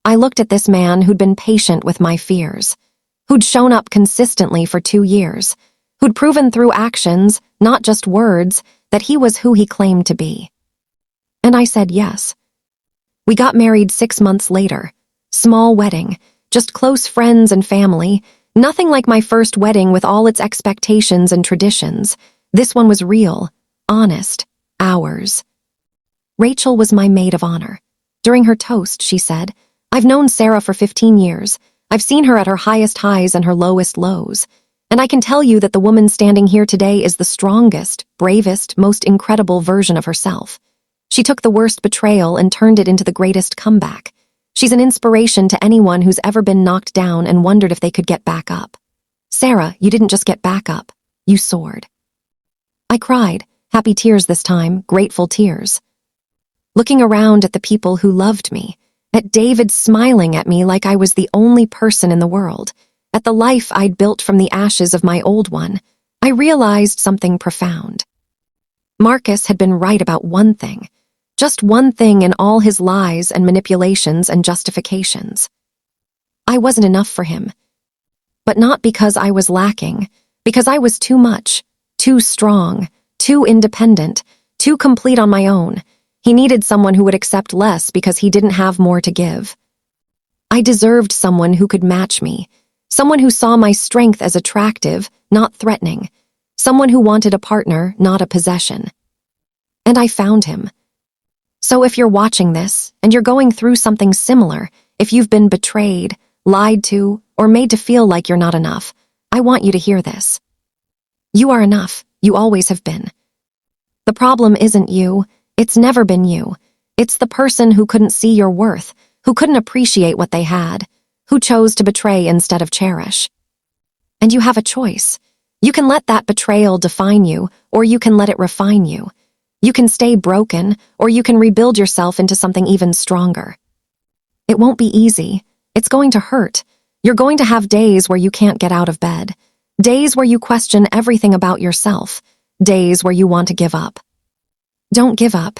I looked at this man who'd been patient with my fears, who'd shown up consistently for 2 years, who'd proven through actions, not just words, that he was who he claimed to be. And I said yes. We got married 6 months later. Small wedding, just close friends and family, nothing like my first wedding with all its expectations and traditions. This one was real, honest, ours. Rachel was my maid of honor. During her toast, she said, "I've known Sarah for 15 years. I've seen her at her highest highs and her lowest lows. And I can tell you that the woman standing here today is the strongest, bravest, most incredible version of herself. She took the worst betrayal and turned it into the greatest comeback. She's an inspiration to anyone who's ever been knocked down and wondered if they could get back up. Sarah, you didn't just get back up. You soared." I cried, happy tears this time, grateful tears. Looking around at the people who loved me, at David smiling at me like I was the only person in the world, at the life I'd built from the ashes of my old one, I realized something profound. Marcus had been right about one thing, just one thing in all his lies and manipulations and justifications. I wasn't enough for him. But not because I was lacking, because I was too much, too strong, too independent, too complete on my own. He needed someone who would accept less because he didn't have more to give. I deserved someone who could match me, someone who saw my strength as attractive, not threatening, someone who wanted a partner, not a possession. And I found him. So if you're watching this, and you're going through something similar, if you've been betrayed, lied to, or made to feel like you're not enough, I want you to hear this. You are enough. You always have been. The problem isn't you. It's never been you. It's the person who couldn't see your worth, who couldn't appreciate what they had, who chose to betray instead of cherish. And you have a choice. You can let that betrayal define you, or you can let it refine you. You can stay broken, or you can rebuild yourself into something even stronger. It won't be easy. It's going to hurt. You're going to have days where you can't get out of bed, days where you question everything about yourself, days where you want to give up. Don't give up.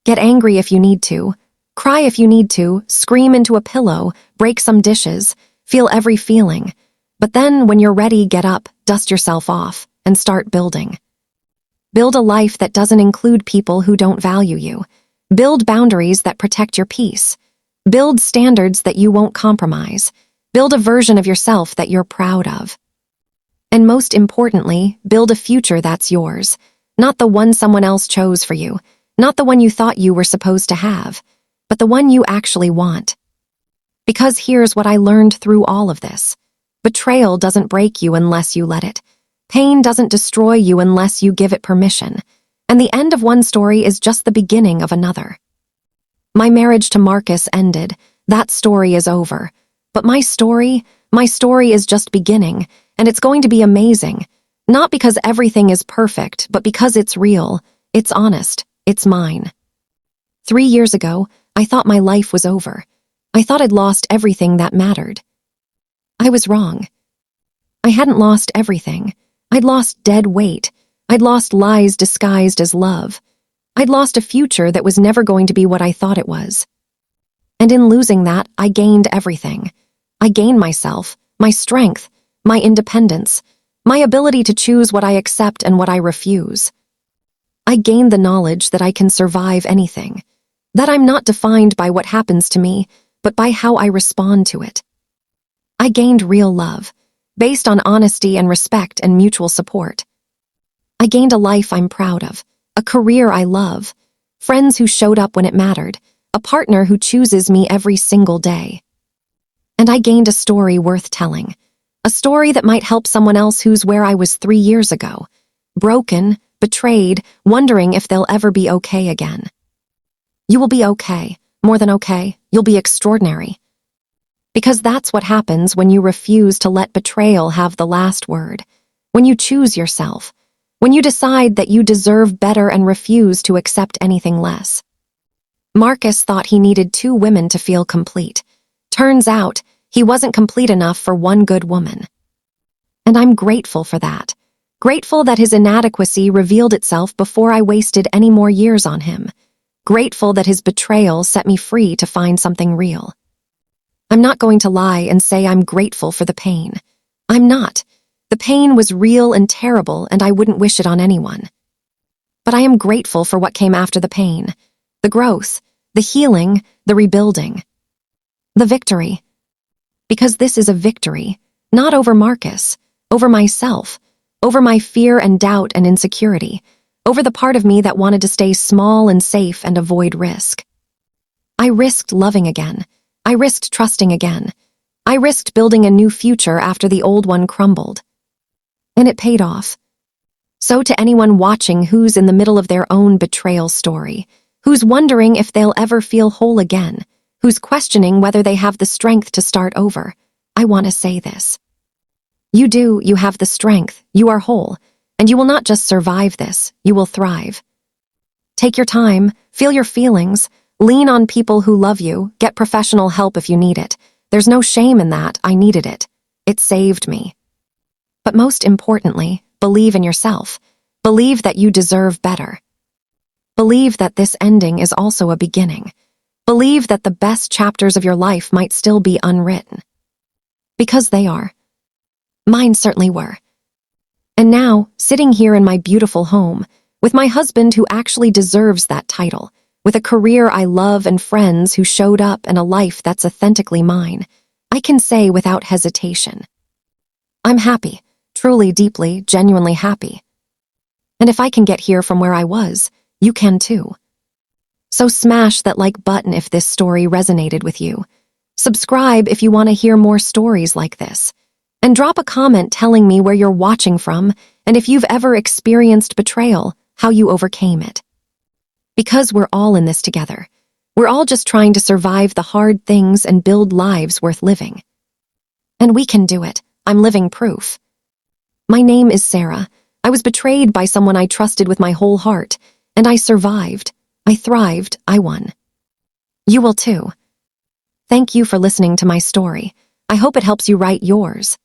Get angry if you need to. Cry if you need to, scream into a pillow, break some dishes, feel every feeling. But then, when you're ready, get up, dust yourself off, and start building. Build a life that doesn't include people who don't value you. Build boundaries that protect your peace. Build standards that you won't compromise. Build a version of yourself that you're proud of. And most importantly, build a future that's yours, not the one someone else chose for you, not the one you thought you were supposed to have, but the one you actually want. Because here's what I learned through all of this. Betrayal doesn't break you unless you let it. Pain doesn't destroy you unless you give it permission. And the end of one story is just the beginning of another. My marriage to Marcus ended. That story is over. But my story is just beginning, and it's going to be amazing. Not because everything is perfect, but because it's real, it's honest, it's mine. 3 years ago, I thought my life was over. I thought I'd lost everything that mattered. I was wrong. I hadn't lost everything. I'd lost dead weight. I'd lost lies disguised as love. I'd lost a future that was never going to be what I thought it was. And in losing that, I gained everything. I gained myself, my strength, my independence, my ability to choose what I accept and what I refuse. I gained the knowledge that I can survive anything, that I'm not defined by what happens to me, but by how I respond to it. I gained real love, based on honesty and respect and mutual support. I gained a life I'm proud of, a career I love, friends who showed up when it mattered, a partner who chooses me every single day. And I gained a story worth telling, a story that might help someone else who's where I was 3 years ago, broken, betrayed, wondering if they'll ever be okay again. You will be okay, more than okay, you'll be extraordinary. Because that's what happens when you refuse to let betrayal have the last word, when you choose yourself, when you decide that you deserve better and refuse to accept anything less. Marcus thought he needed 2 women to feel complete. Turns out, he wasn't complete enough for one good woman. And I'm grateful for that. Grateful that his inadequacy revealed itself before I wasted any more years on him. Grateful that his betrayal set me free to find something real. I'm not going to lie and say I'm grateful for the pain. I'm not. The pain was real and terrible, and I wouldn't wish it on anyone. But I am grateful for what came after the pain. The growth, the healing, the rebuilding. The victory. Because this is a victory, not over Marcus, over myself, over my fear and doubt and insecurity, over the part of me that wanted to stay small and safe and avoid risk. I risked loving again. I risked trusting again. I risked building a new future after the old one crumbled. And it paid off. So to anyone watching who's in the middle of their own betrayal story, who's wondering if they'll ever feel whole again, who's questioning whether they have the strength to start over, I want to say this. You have the strength, you are whole, and you will not just survive this, you will thrive. Take your time, feel your feelings, lean on people who love you, get professional help if you need it. There's no shame in that, I needed it. It saved me. But most importantly, believe in yourself. Believe that you deserve better. Believe that this ending is also a beginning. Believe that the best chapters of your life might still be unwritten. Because they are. Mine certainly were. And now, sitting here in my beautiful home, with my husband who actually deserves that title, with a career I love and friends who showed up and a life that's authentically mine, I can say without hesitation, I'm happy, truly, deeply, genuinely happy. And if I can get here from where I was, you can too. So smash that like button if this story resonated with you. Subscribe if you want to hear more stories like this. And drop a comment telling me where you're watching from and if you've ever experienced betrayal, how you overcame it. Because we're all in this together. We're all just trying to survive the hard things and build lives worth living. And we can do it. I'm living proof. My name is Sarah. I was betrayed by someone I trusted with my whole heart, and I survived. I thrived. I won. You will too. Thank you for listening to my story. I hope it helps you write yours.